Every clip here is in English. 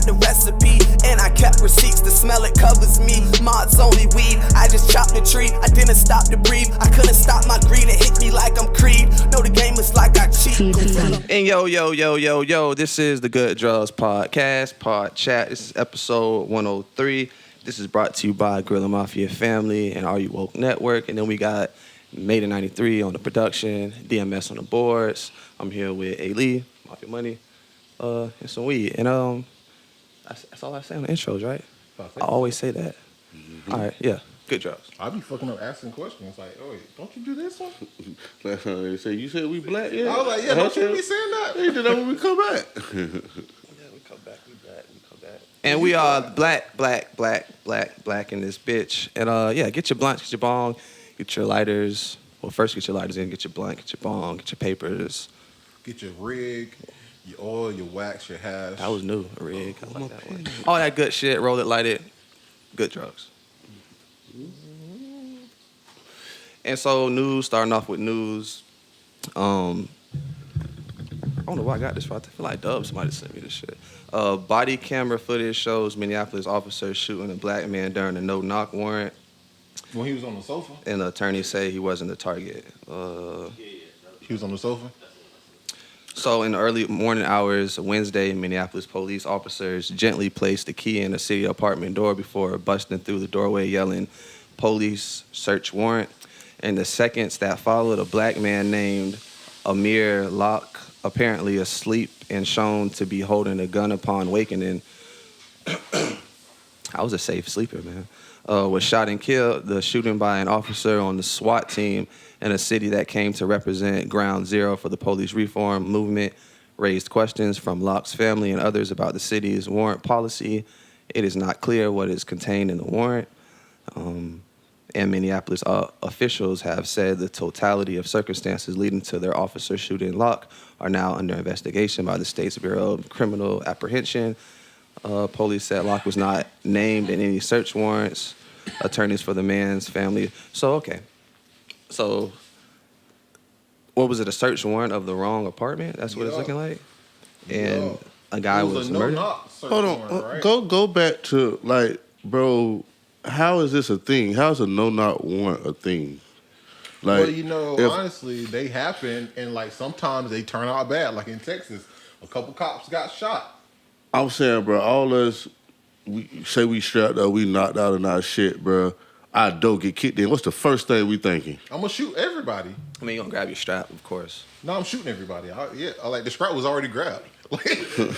the recipe, and I kept receipts. The smell it covers me. Mods only weed. I just chopped the tree. I didn't stop to breathe. I couldn't stop my greed. It hit me like I'm Creed. No, the game is like I cheat. And yo, this is the Good Drugs Podcast, Pod Chat. This is episode 103. This is brought to you by Gorilla Mafia Family and Are You Woke Network. And then we got Made in 93 on the production, DMS on the boards. I'm here with Eli, Mafia Money, and some weed. And that's all I say on the intros, right? I always say that. Mm-hmm. All right, yeah. Good drugs. I be fucking up asking questions like, oh wait, don't you do this one? Last time they say, you said we black, yeah. I was like, yeah, don't you be saying that? They did that when we come back. Yeah, we come back, we come back. And we are black in this bitch. And yeah, get your blunts, get your bong, get your lighters. Well, first get your lighters in, get your blunt, get your bong, get your papers. Get your rig, your oil, your wax, your hash. That was new, a rig. I like that one. All that good shit, roll it, light it. Good drugs. And so news, starting off with news. I don't know why I got this. I feel like Dubs might have sent me this shit. Body camera footage shows Minneapolis officers shooting a black man during a no-knock warrant. When he was on the sofa? And the attorney say he wasn't the target. He was on the sofa? So in the early morning hours of Wednesday, Minneapolis police officers gently placed the key in a city apartment door before busting through the doorway yelling, "Police search warrant." In the seconds that followed, a black man named Amir Locke, apparently asleep and shown to be holding a gun upon awakening. I was a safe sleeper, man. Was shot and killed. The shooting by an officer on the SWAT team in a city that came to represent ground zero for the police reform movement raised questions from Locke's family and others about the city's warrant policy. It is not clear what is contained in the warrant. And Minneapolis officials have said the totality of circumstances leading to their officer shooting Locke are now under investigation by the state's Bureau of Criminal Apprehension. Police said Locke was not named in any search warrants. Attorneys for the man's family. So, okay. So, what was it, a search warrant of the wrong apartment? That's what it's looking like? And a guy was murdered? Hold on. Right? Go back to, like, bro, how is this a thing? How is a no-knock warrant a thing? Like, well, honestly, they happen, and, like, sometimes they turn out bad. Like in Texas, a couple cops got shot. I'm saying, bro, all us, we say we strapped up, we knocked out in our shit, bro. I don't get kicked in. What's the first thing we thinking? I'm going to shoot everybody. I mean, you're going to grab your strap, of course. No, I'm shooting everybody. Like, the strap was already grabbed. Like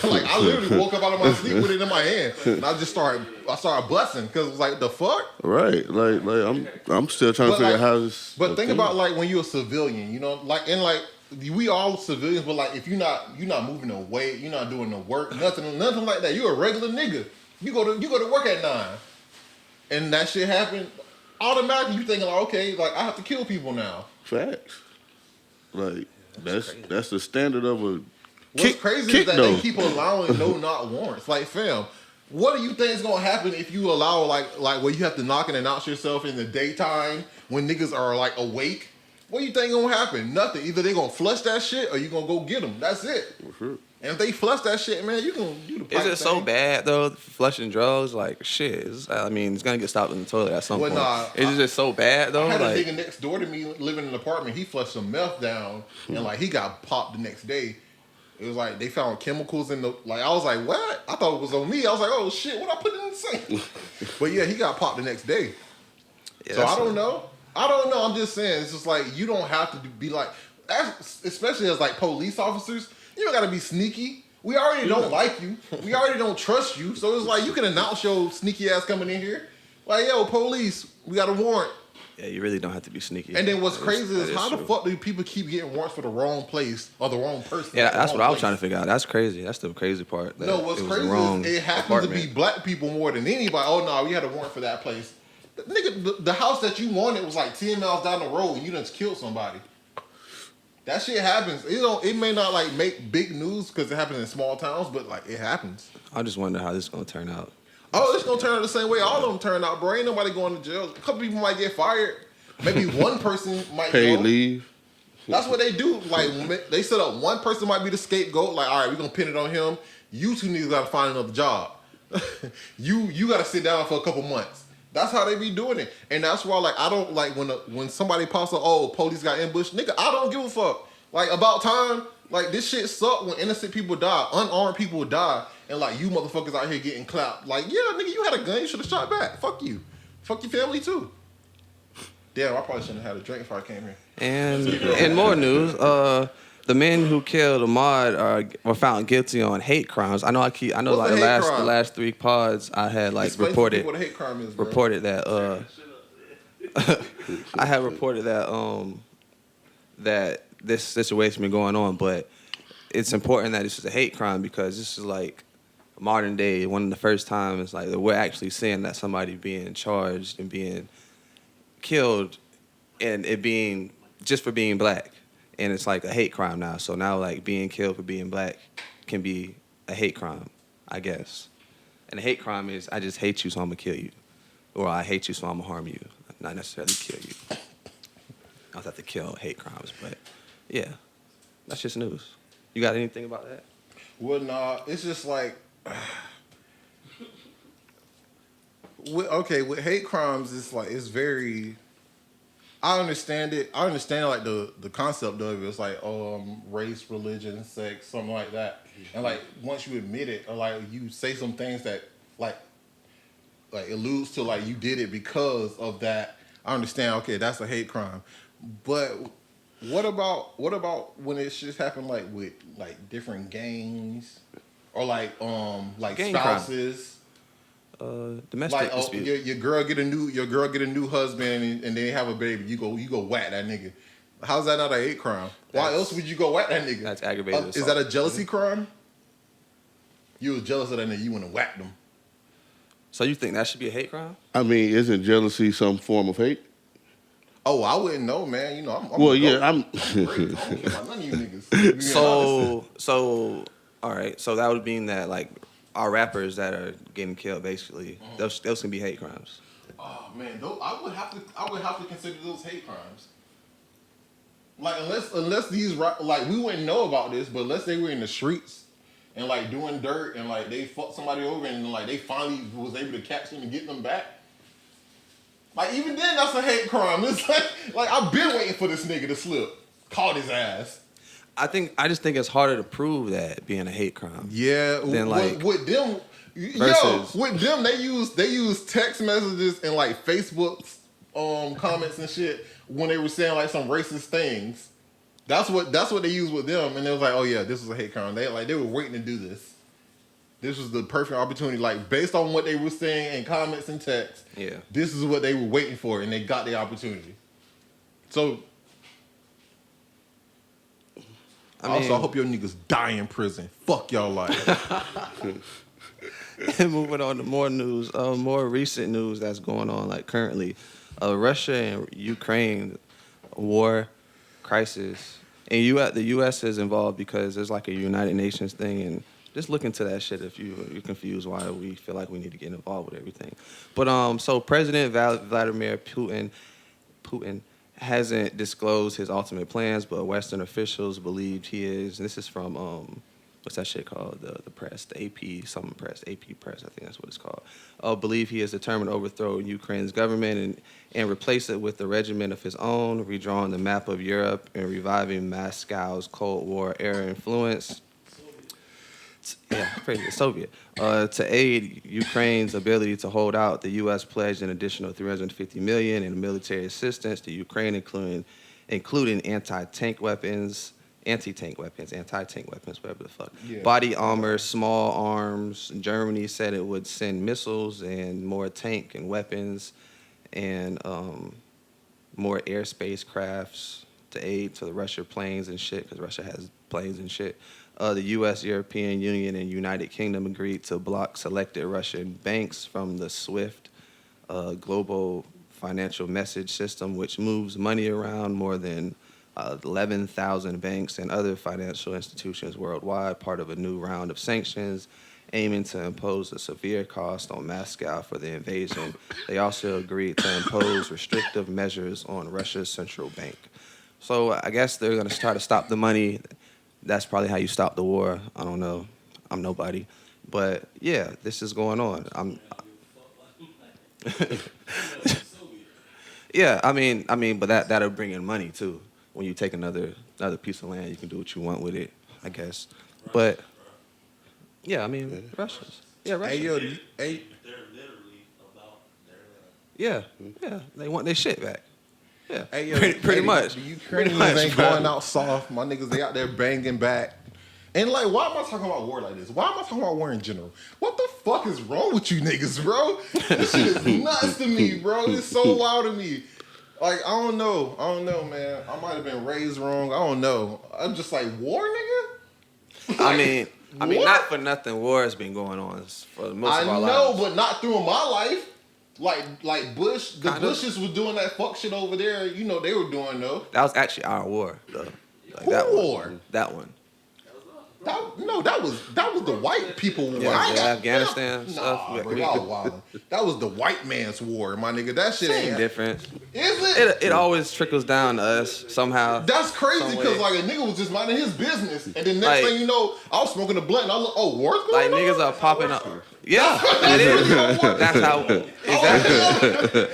I literally woke up out of my sleep with it in my hand, and I started busting because it was like, the fuck? Right. Like I'm still trying to figure out how this. But think about, like, when you're a civilian, you know, like, and, like, we all civilians, but, like, if you're not moving no weight, you're not doing no work, nothing like that. You're a regular nigga. You go to work at 9, and that shit happened. Automatically, you thinking, like, okay, like, I have to kill people now. Facts. Like that's the standard of a. What's crazy is that they keep allowing no-knock warrants. Like, fam, what do you think is gonna happen if you allow like where you have to knock and announce yourself in the daytime when niggas are, like, awake? What do you think gonna happen? Nothing. Either they gonna flush that shit or you gonna go get them. That's it. Sure. And if they flush that shit, man, you can do the pipe Is it so bad, though, flushing drugs? Like, shit. It's going to get stopped in the toilet at some point. Is it just so bad, though? I had a nigga next door to me living in an apartment. He flushed some meth down, and, like, he got popped the next day. It was like they found chemicals in the... Like, I was like, what? I thought it was on me. I was like, oh, shit, what I put in the sink? But, yeah, he got popped the next day. Yeah, so I don't know. I'm just saying. It's just like, you don't have to be like... Especially as, like, police officers... You don't gotta be sneaky. We already don't like you. We already don't trust you. So it's like you can announce your sneaky ass coming in here. Like, yo, police, we got a warrant. Yeah, you really don't have to be sneaky. And then what's crazy is how the fuck do people keep getting warrants for the wrong place or the wrong person? Yeah, that's what I was trying to figure out. That's crazy. That's the crazy part. No, what's crazy is it happens to be black people more than anybody. Oh, no, we had a warrant for that place. Nigga, the house that you wanted was like 10 miles down the road and you done killed somebody. That shit happens. It may not, like, make big news because it happens in small towns, but, like, it happens. I just wonder how this is gonna turn out. Oh, it's gonna turn out the same way all of them turn out, bro. Ain't nobody going to jail. A couple people might get fired. Maybe one person might paid leave. That's what they do. Like, they set up one person might be the scapegoat. Like, all right, we're gonna pin it on him. You two niggas gotta find another job. you got to sit down for a couple months. That's how they be doing it, and that's why like I don't like when somebody pops up, oh, police got ambushed, nigga. I don't give a fuck. Like about time. Like this shit suck when innocent people die, unarmed people die, and like you motherfuckers out here getting clapped. Like yeah, nigga, you had a gun, you should have shot back. Fuck you, fuck your family too. Damn, I probably shouldn't have had a drink if I came here. And in more news, the men who killed Ahmaud were found guilty on hate crimes. I know like the last 3 pods I had like Explain reported what a hate crime is, bro. reported that I had reported that that this situation been going on, but it's important that this is a hate crime because this is like modern day, one of the first times like that we're actually seeing that somebody being charged and being killed and it being just for being black. And it's like a hate crime now. So now like being killed for being black can be a hate crime, I guess. And a hate crime is I just hate you so I'm gonna kill you. Or I hate you so I'm gonna harm you. Not necessarily kill you. I don't have to kill hate crimes, but yeah. That's just news. You got anything about that? Well, nah, it's just like with hate crimes, it's like it's very. I understand it. I understand like the concept of it. It's like race, religion, sex, something like that. And like once you admit it, or like you say some things that like alludes to like you did it because of that. I understand. Okay, that's a hate crime. But what about when it just happened like with like different gangs or like Gang spouses? Domestic Like dispute. your girl get a new husband and they have a baby. You go whack that nigga. How's that not a hate crime? Why else would you go whack that nigga? That's aggravated Is that a jealousy crime? You was jealous of that nigga. You went and whacked him. So you think that should be a hate crime? I mean, isn't jealousy some form of hate? Oh, I wouldn't know, man. You know, I'm Well, yeah, I'm. great. I don't care about none of you niggas. So all right. So that would mean that like our rappers that are getting killed, basically, those can be hate crimes. Oh man, I would have to consider those hate crimes. Like unless these like we wouldn't know about this, but unless they were in the streets and like doing dirt and like they fucked somebody over and like they finally was able to catch them and get them back. Like even then, that's a hate crime. It's like I've been waiting for this nigga to slip, caught his ass. I just think it's harder to prove that being a hate crime. Yeah, than like with them. versus, With them, they use text messages and like Facebook's comments and shit when they were saying like some racist things. That's what they used with them, and they was like, oh yeah, this was a hate crime. They were waiting to do this. This was the perfect opportunity, like based on what they were saying in comments and text. Yeah, this is what they were waiting for, and they got the opportunity. So. I hope your niggas die in prison. Fuck y'all life. And moving on to more news, more recent news that's going on like currently. Russia and Ukraine war crisis. And the U.S. is involved because there's like a United Nations thing. And just look into that shit if you're confused why we feel like we need to get involved with everything. But so President Vladimir Putin hasn't disclosed his ultimate plans, but Western officials believed he is. And this is from what's that shit called? The press, the AP press, I think that's what it's called. Believe he is determined to overthrow Ukraine's government and replace it with a regime of his own, redrawing the map of Europe and reviving Moscow's Cold War era influence. Yeah, crazy. Soviet. To aid Ukraine's ability to hold out, the U.S. pledged an additional $350 million in military assistance to Ukraine, including anti-tank weapons, whatever the fuck. Yeah. Body armor, small arms. Germany said it would send missiles and more tank and weapons and more airspace crafts to aid to the Russia planes and shit, because Russia has planes and shit. The U.S., European Union, and United Kingdom agreed to block selected Russian banks from the SWIFT global financial message system, which moves money around more than 11,000 banks and other financial institutions worldwide, part of a new round of sanctions aiming to impose a severe cost on Moscow for the invasion. They also agreed to impose restrictive measures on Russia's central bank. So I guess they're going to try to stop the money. That's probably how you stop the war. I don't know. I'm nobody. But yeah, this is going on. Yeah, I mean, but that'll bring in money too. When you take another piece of land, you can do what you want with it, I guess. But yeah, I mean, Russians. Yeah, Russians. Hey, yo, They're literally about their land. Yeah, they want their shit back. Yeah, hey, yo, pretty much. The Ukrainians ain't going out soft. My niggas, they out there banging back. And like, why am I talking about war like this? Why am I talking about war in general? What the fuck is wrong with you niggas, bro? This shit is nuts to me, bro. It's so wild to me. Like, I don't know, man. I might have been raised wrong. I don't know. I'm just like, war, nigga? I mean, not for nothing. War has been going on for most of our lives. I know, but not through my life. Like Bush, the Bushes was doing that fuck shit over there. You know they were doing though. That was actually our war, though. Like, Who that war? That one. That was the white people war. Yeah, Afghanistan stuff. Nah, bro, y'all wild. That was the white man's war, my nigga. That shit Same ain't difference. Is it? It always trickles down to us somehow. That's crazy because like a nigga was just minding his business, and then next thing you know, I was smoking a blunt, and I look, oh, war's going on. Like niggas are popping up. Yeah, that is. That's how.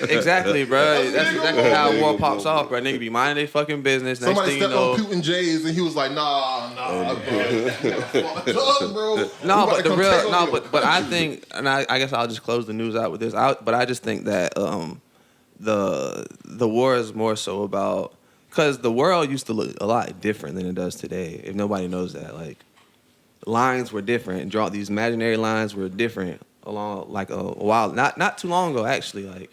Exactly, bro. That's exactly how war pops off, bro. Nigga be minding their fucking business. Somebody Next thing stepped you know, on Putin J's, and he was like, nah, bro. No, but the real, no, but I think, and I guess I'll just close the news out with this. But I just think that the war is more so about, because the world used to look a lot different than it does today. If nobody knows that, like, lines were different. Draw these imaginary lines were different along like a while, not too long ago actually, like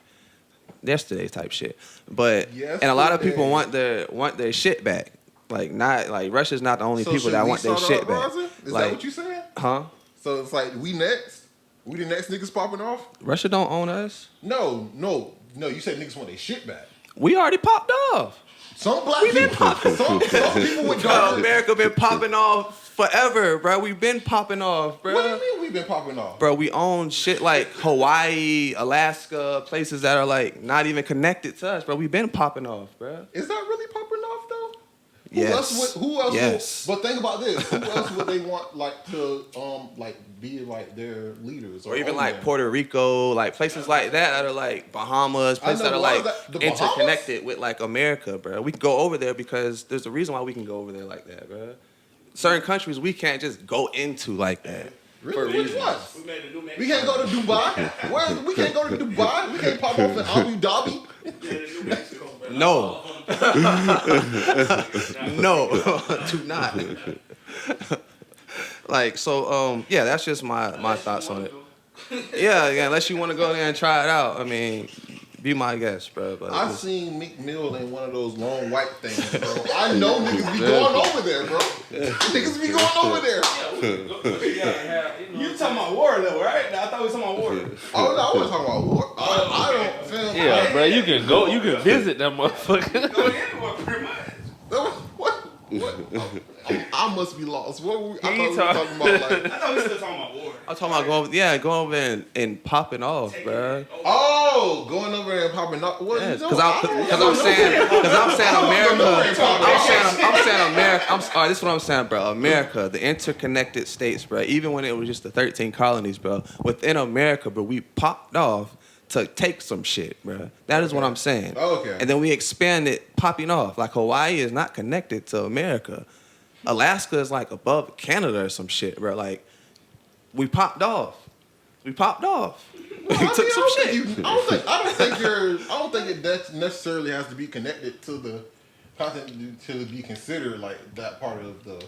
yesterday type shit. But and a lot of people want their shit back. Like not like Russia's not the only people that want their shit back. Is like, that what you saying? Huh? So it's like we next? We the next niggas popping off? Russia don't own us. No. You said niggas want their shit back. We already popped off. Some black people. Some people with Bro, America been popping off forever, bro. We've been popping off, bro. What do you mean we've been popping off? Bro, we own shit like Hawaii, Alaska, places that are like not even connected to us, bro. We've been popping off, bro. Is that really popping off though? Yes. Who else? Yes. But think about this. Who else would they want like to like be like their leaders or even like Puerto Rico, like places like that are like Bahamas, places that are like interconnected with like America, bro. We can go over there because there's a reason why we can go over there like that, bro. Certain countries we can't just go into like that. Really? Which ones? We can't go to Dubai. We can't go to Dubai. We can't pop off in Abu Dhabi. No. No, do not. Like, so, yeah, that's just my thoughts on it. Yeah, unless you want to go there and try it out. I mean, be my guest, bro. But I seen Meek Mill in one of those long white things, bro. I know niggas be going over there, bro. Niggas be going over there. You talking about war though, right? I thought we were talking about war. Oh no, I wasn't talking about war. I don't feel. Yeah, bro, you can go, you can visit that motherfucker. Go anywhere, pretty much. What? I must be lost. What were we, I thought He we were talking about like. I thought we were still talking about war. I'm talking about going over and popping off, bro. Oh, going over there and popping up. What Yes, you because I'm saying America. I'm saying America. This is what I'm saying, bro. America, the interconnected states, bro. Even when it was just the 13 colonies, bro. Within America, bro, we popped off to take some shit, bro. That is what I'm saying. Okay. And then we expanded popping off. Like Hawaii is not connected to America. Alaska is like above Canada or some shit, bro. Like we popped off. We popped off. We took some shit. I don't think it necessarily has to be connected to the content to be considered like that part of the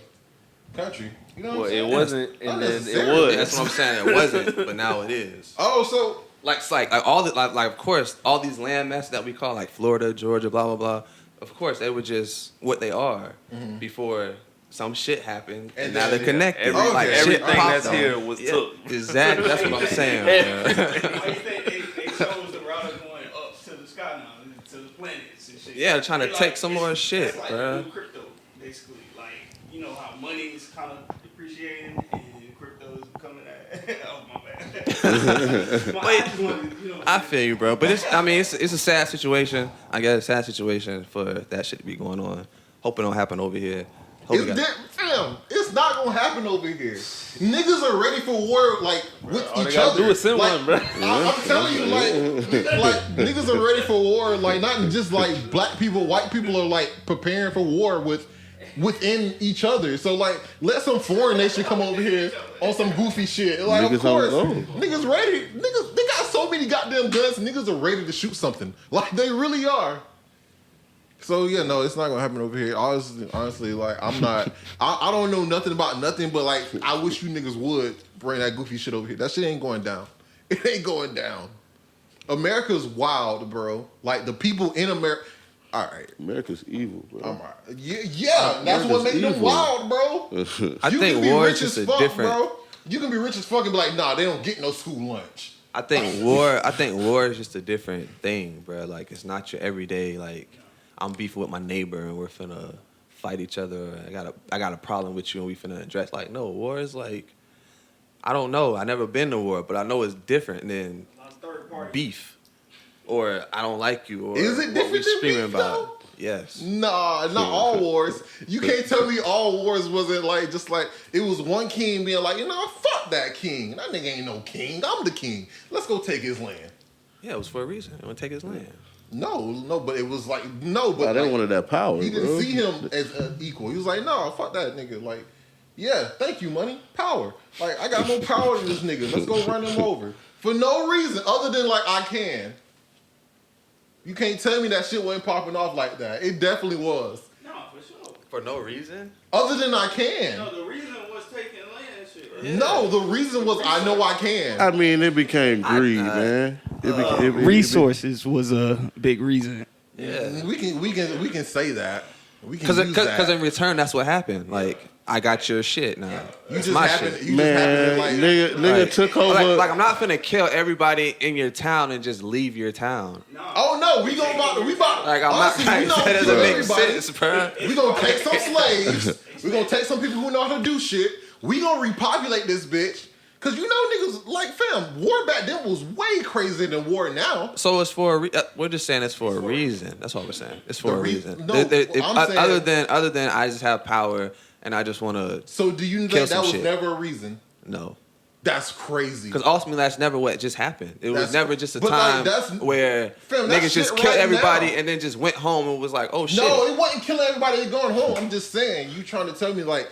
country. You know what I'm saying? It wasn't, and then it Unnecessary. was. That's what I'm saying. It wasn't, but now it is. Oh, so Like all the like of course all these land masses that we call like Florida, Georgia, blah blah blah. Of course they were just what they are before some shit happened, and now they're connected. Like everything shit that's popped here on. was Yeah, took. Exactly. That's what I'm saying. Why you think they chose the route of going up to the sky now, to the planets and shit? Yeah, they're trying to They take some more shit, it's like bro. new crypto, basically. Like, you know how money is kind of depreciating and crypto is becoming that. Oh, my bad. Wait. I just wanted, you know, I feel you, bro. But it's a sad situation. I guess a sad situation for that shit to be going on. Hope it don't happen over here. Hope we got- it's it's not gonna happen over here. Niggas are ready for war, like with All they each gotta other. do is send like, one, bro. I'm telling you, like niggas are ready for war. Like not just like black people, white people are like preparing for war within each other. So like, let some foreign nation come over here on some goofy shit. Like Niggas of course, on go. niggas ready. Niggas, they got so many goddamn guns. Niggas are ready to shoot something. Like they really are. So yeah, no, it's not gonna happen over here. Honestly, like I'm not. I don't know nothing about nothing, but like I wish you niggas would bring that goofy shit over here. That shit ain't going down. It ain't going down. America's wild, bro. Like the people in America. All right, America's evil, bro. all right. Yeah, that's what makes them evil. wild, bro. I You think can be war rich is just as a fuck, different. bro. You can be rich as fuck and be like, nah, they don't get no school lunch. I think war is just a different thing, bro. Like it's not your everyday. Like I'm beefing with my neighbor and we're finna fight each other. Or I got a problem with you and we finna address. Like no, war is like I don't know. I never been to war, but I know it's different than beef. Or I don't like you. Or Is it what different we than screaming beef, about? though? Yes. Nah, not all wars. You can't tell me all wars wasn't like just like it was one king being like, fuck that king. That nigga ain't no king. I'm the king. Let's go take his land. Yeah, it was for a reason. I want to take his land. No, but it was like no, but Nah, they like, wanted that power, he didn't bro. see him as equal. He was like, no, fuck that nigga. Like, yeah, thank you, money, power. Like, I got more power than this nigga. Let's go run him over for no reason other than like I can. You can't tell me that shit wasn't popping off like that. It definitely was. No, for sure. For no reason? Other than I can. No, the reason was taking land and shit. Right? Yeah. No, the reason was I know I can. I mean, it became greed, man. Resources was a big reason. Yeah. We can say that. We can Because use that. in return, that's what happened. Like, I got your shit now. you It's just my happen. shit. You just happen to Man, like. nigga Like, took over. Like, I'm not finna kill everybody in your town and just leave your town. Oh no, we about. Like, I'm honestly, not. we not That doesn't kill make everybody. sense, bro. We gonna take some slaves. We gonna take some people who know how to do shit. We gonna repopulate this bitch. Cause niggas like fam. War back then was way crazier than war now. So it's for we're just saying it's for a reason. That's all we're saying. It's for a reason. No, I'm saying- other than I just have power and I just want to. So do you Kill think some that was shit. never a reason? No. That's crazy. Because ultimately, that's never what just happened. It was That's- never just a but, like, time that's- where fam, that niggas just shit killed right everybody now. and then just went home and was like, oh shit. No, it wasn't killing everybody and going home. I'm just saying, you trying to tell me like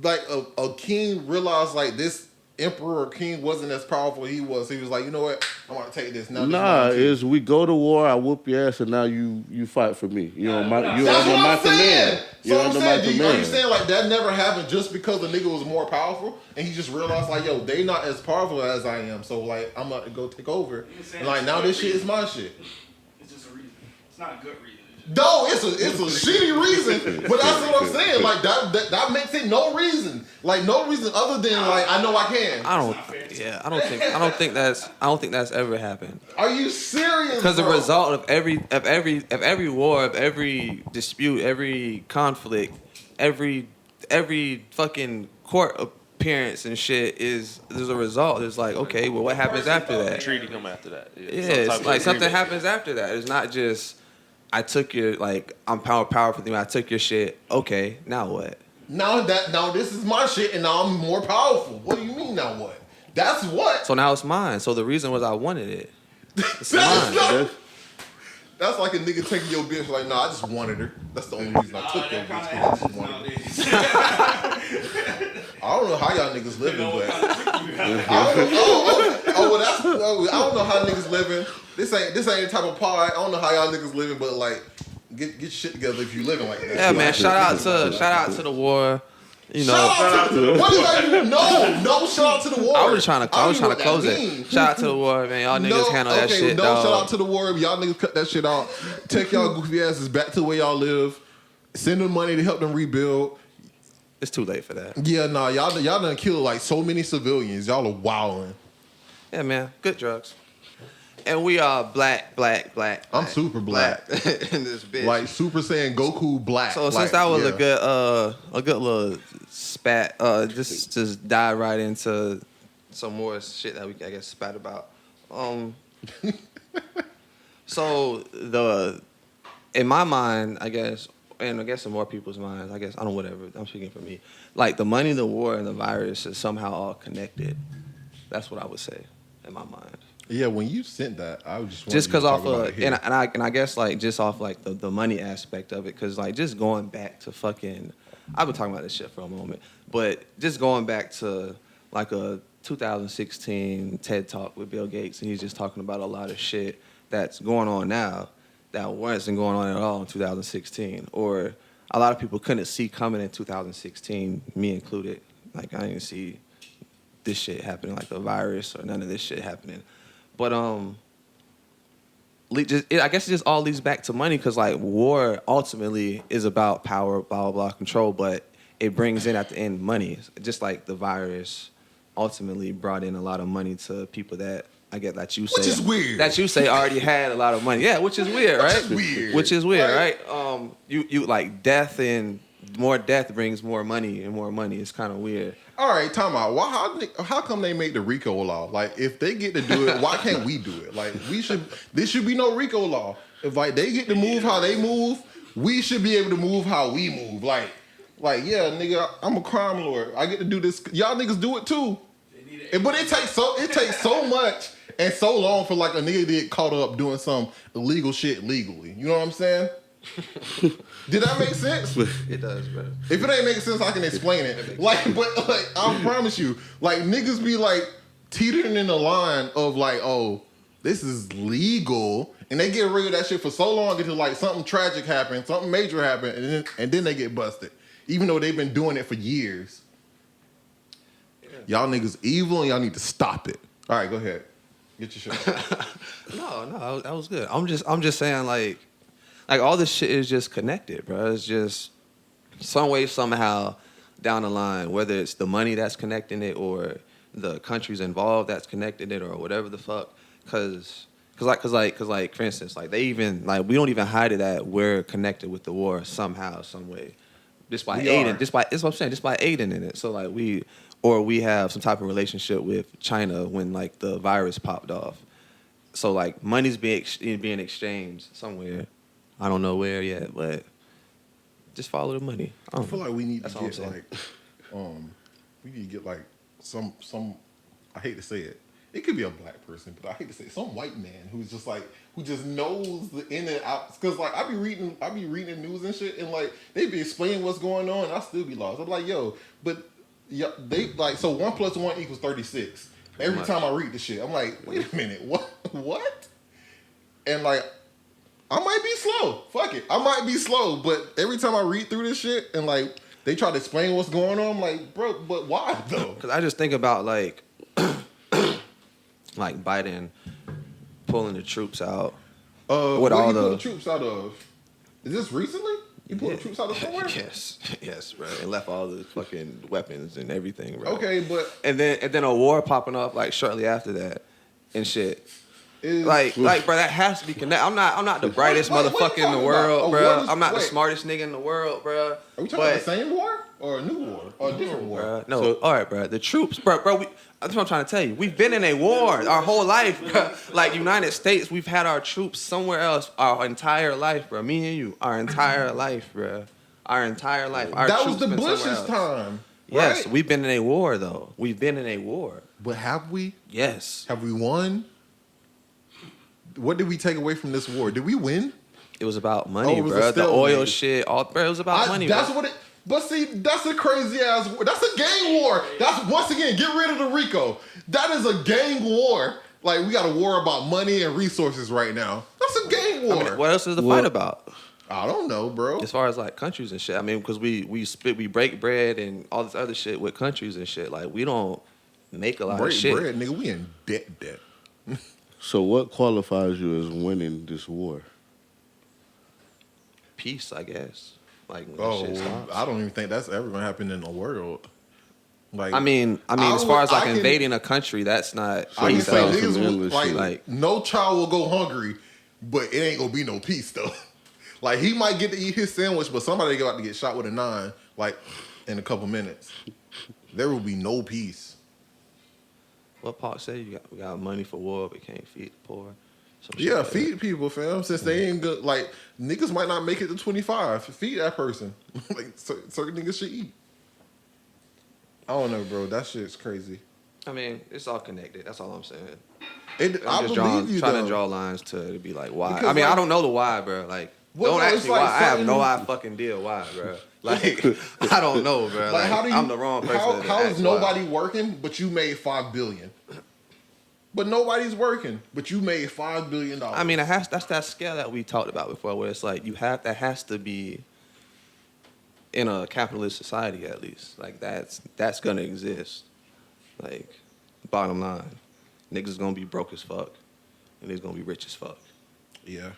a king realized like this emperor or king wasn't as powerful as he was. He was like, you know what? I want to take this now. Nah, this is is we go to war, I whoop your ass, and now you fight for me. You know, you're That's under what my I'm saying. command. So You're I'm under my saying, are you command. saying like that never happened just because the nigga was more powerful and he just realized like, yo, they not as powerful as I am, so like I'm gonna go take over. And like now this shit is my shit. It's just a reason. It's not a good reason. No, it's a shitty reason, but that's what I'm saying. Like that makes it no reason. Like no reason other than like I know I can. I don't think that's ever happened. Are you serious? Because the bro? result of every war, of every dispute, every conflict, every fucking court appearance and shit there's a result. It's like, okay, well, what happens after that? Treaty come after that. Yeah, it's like something happens after that. It's not just I took your I'm powerful thing. I took your shit. Okay, now what? Now this is my shit and now I'm more powerful. What do you mean now what? That's what. So now it's mine. So the reason was I wanted it. It's That's mine. not- That's like a nigga taking your bitch like, nah, I just wanted her. That's the only reason I took your That bitch. kind 'cause I of just happens wanted her. nowadays. I don't know how y'all niggas living, but I I don't know how niggas living. This ain't the type of pod. I don't know how y'all niggas living, but like get shit together if you living like that. Yeah, man. Shout out to the war. You know, Shout out to what does that even? No, shout out to the war. I was trying to close it. it. Shout out to the war, man. Y'all niggas handle that shit, no, dog. shout out to the war. Y'all niggas cut that shit out. Take y'all goofy asses back to where y'all live. Send them money to help them rebuild. It's too late for that. Yeah, nah, y'all done killed like so many civilians. Y'all are wilding. Yeah, man. Good drugs. And we are black. I'm super black. in this bitch. Like Super Saiyan Goku black. So like, since that was yeah. a good little spat, just dive right into some more shit that we I guess spat about. So in my mind, I guess and I guess in more people's minds, I guess, I don't know, whatever, I'm speaking for me. Like, the money, the war, and the virus is somehow all connected. That's what I would say in my mind. Yeah, when you sent that, I was Just because off of, and I guess, like, just off, like, the money aspect of it, because, like, just going back to fucking, I've been talking about this shit for a moment, but just going back to, like, a 2016 TED Talk with Bill Gates, and he's just talking about a lot of shit that's going on now that wasn't going on at all in 2016, or a lot of people couldn't see coming in 2016, me included. Like, I didn't see this shit happening, like the virus or none of this shit happening. But I guess it just all leads back to money, because like war ultimately is about power, blah, blah, blah, control, but it brings in at the end money. Just like the virus ultimately brought in a lot of money to people that I get that you say. Which is weird. That you say already had a lot of money. Yeah, which is weird, right? Which is weird, right? You like death, and more death brings more money, and more money is kind of weird. All right, time out. How come they make the RICO law? Like, if they get to do it, why can't we do it? Like, this should be no RICO law. If like they get to move how they move, we should be able to move how we move. Like yeah, nigga, I'm a crime lord. I get to do this. Y'all niggas do it too. But it takes so much and so long for like a nigga to get caught up doing some illegal shit legally. You know what I'm saying? Did that make sense? It does, bro. If it ain't making sense, I can explain it. Like, but like, I promise you, like niggas be like teetering in the line of like, oh, this is legal, and they get rid of that shit for so long until like something tragic happened, something major happened, and then they get busted, even though they've been doing it for years. Y'all niggas evil, and y'all need to stop it. All right, go ahead. Get your shit. No, that was good. I'm just saying, like all this shit is just connected, bro. It's just some way, somehow, down the line, whether it's the money that's connecting it or the countries involved that's connecting it or whatever the fuck. Cause for instance, like they even like we don't even hide it that we're connected with the war somehow, some way, just by aiding. That's what I'm saying. Just by aiding in it. So like we have some type of relationship with China when like the virus popped off. So like money's being exchanged somewhere. I don't know where yet, but just follow the money. I feel like we need to That's all I'm get saying. like, we need to get like some. I hate to say it. It could be a black person, but I hate to say it, some white man who just knows the in and outs. Cause like I be reading the news and shit, and like they be explaining what's going on, and I still be lost. I'm like, yo, but yeah, they like so 1 + 1 = 36. Every time I read this shit, I'm like, wait a minute, what? And like, I might be slow. Fuck it, I might be slow, but every time I read through this shit and like they try to explain what's going on, I'm like, bro, but why though? Cause I just think about like. Like Biden pulling the troops out. What all the troops out of? Is this recently? You pulled the troops out of somewhere? Yes, bro. And left all the fucking weapons and everything, bro. Okay, but and then a war popping up like shortly after that and shit. Like, bro, that has to be connected. I'm not the brightest motherfucker in the world, bro. I'm not the smartest nigga in the world, bro. Are we talking about the same war or a new war or a different war? Bro. No, all right, bro. The troops, bro. That's what I'm trying to tell you. We've been in a war our whole life, bro. Like United States, we've had our troops somewhere else our entire life, bro. Me and you, our entire life, bro. Our entire life. That was the Bush's time. Yes, right? we've been in a war though. We've been in a war. But have we? Yes. Have we won? What did we take away from this war? Did we win? It was about money, bro. The oil shit, bro. It was about money, bro. That's what it. But see, that's a crazy ass war. That's a gang war. That's once again, get rid of the RICO. That is a gang war. Like we got a war about money and resources right now. That's a gang war. I mean, what else is the fight about? I don't know, bro. As far as like countries and shit, I mean, because we break bread and all this other shit with countries and shit. Like we don't make a lot of shit. Bread, nigga. We in debt. So what qualifies you as winning this war? Peace, I guess. Like shit stops. I don't even think that's ever gonna happen in the world. Like I mean, as far as like invading a country, that's not. I can say niggas will, like no child will go hungry, but it ain't gonna be no peace though. Like he might get to eat his sandwich, but somebody about to get shot with a 9 like in a couple minutes. There will be no peace. What Paul said, we got money for war, but can't feed the poor. Some shit Yeah, like that. feed people, fam. Since they ain't good, like niggas might not make it to 25. Feed that person. Like certain niggas should eat. I don't know, bro. That shit's crazy. I mean, it's all connected. That's all I'm saying. I believe you trying though. to draw lines to be like why. Because, I mean, like- I don't know the why, bro. Like, Well, don't no, ask it's me like why. I have something- no fucking deal why, bro. Like, I don't know, bro. Like, Like, how do you? I'm the wrong person. to How ask is nobody working, but you made $5 billion? But nobody's working, but you made $5 billion. I mean, that's that scale that we talked about before, where it's like that has to be in a capitalist society at least. Like that's gonna exist. Like, bottom line, niggas gonna be broke as fuck, and niggas gonna be rich as fuck. yeah.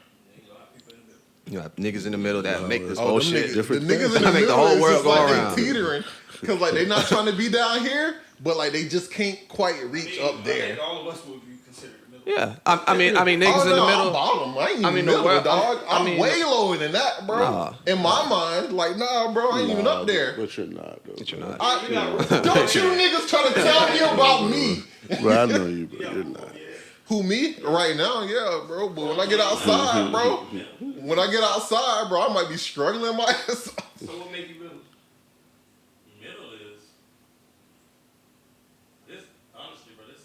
You have niggas in the middle that make this Oh, bullshit. the niggas in the Make the middle whole is world just go like around. they teetering because like they not trying to be down here, but like they just can't quite reach up there. All of us would be considered the middle. Yeah, I mean, niggas Oh, in the no, middle. I'm bottom. I ain't even I mean, the middle, world- dog. I I'm mean- way lower than that, bro. Nah. In my mind, like, nah, bro, I ain't even up there. But you're not, though. But you're not. Don't you niggas try to tell me about me. Bro, I know you, but you're not. Who, me? Right now, yeah, bro. But when I get outside, bro, I might be struggling my ass off. So what make you middle? Middle is this. Honestly, bro, this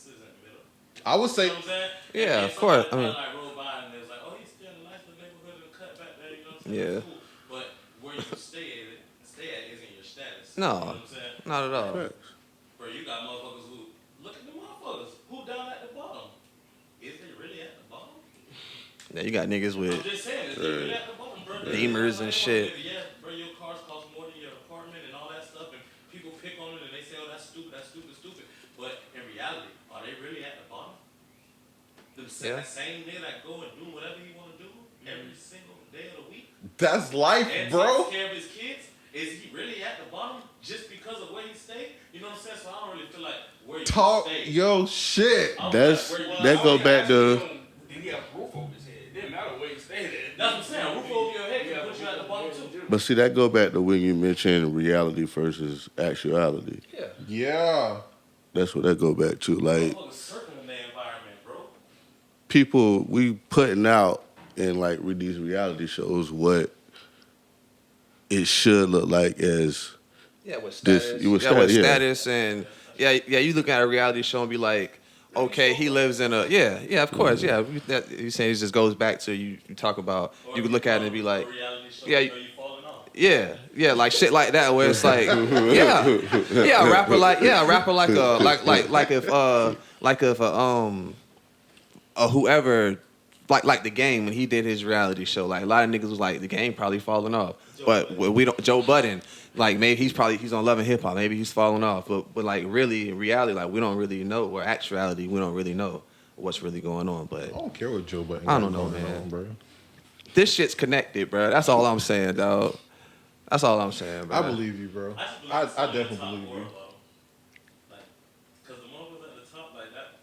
isn't middle. I would say, You know what I'm saying? Yeah, And of course. somebody I mean, like roll by and it's like, oh, he's still in a nice little neighborhood and cut back there. You know what I'm saying? Yeah. That's cool. But where you stay at isn't your status. No. You know what I'm saying? not at all. Bro, you got motherfuckers who look at the motherfuckers who down at the bottom. Is they really at the bottom? Yeah, you got niggas I'm with just saying, is they really at the bottom, bro? Beamers and shit. Yeah, bro, your cars cost more than your apartment and all that stuff, and people pick on it and they say, oh, that's stupid. But in reality, are they really at the bottom? Yeah. That same nigga that go and do whatever he want to do every single day of the week that's life, and bro. takes care of his kids. Is he really at the bottom just because of where he stayed? You know what I'm saying? So I don't really feel like where you Talk stay. yo shit. I was That's like, where- that go back to Did he have a roof over his head? It didn't matter where he stayed at. That's what I'm saying. Roof over your head can put you at the bottom too. but see that go back to when you mentioned reality versus actuality. Yeah. That's what that go back to. Like Motherfuckers circling the environment, bro. people we putting out in like with these reality shows what it should look like as Yeah, with This- status. with yeah, status, with yeah. status and you look at a reality show and be like, okay, he lives in a of course, yeah. That, you saying it just goes back to you talk about you could look at it and be like, Reality show, yeah, you know you falling off. yeah, like shit like that where it's like, a rapper like if whoever like the Game when he did his reality show, like a lot of niggas was like the Game probably falling off, but we don't. Joe Budden, like maybe he's on Love and Hip Hop, maybe he's falling off, but like really in reality, like we don't really know, or actuality, we don't really know what's really going on. But I don't care what Joe Budden. I don't got know, going man. on, bro. this shit's connected, bro. That's all I'm saying, dog. That's all I'm saying, bro. I believe you, bro. I definitely believe you. Because the motherfuckers at the top, like that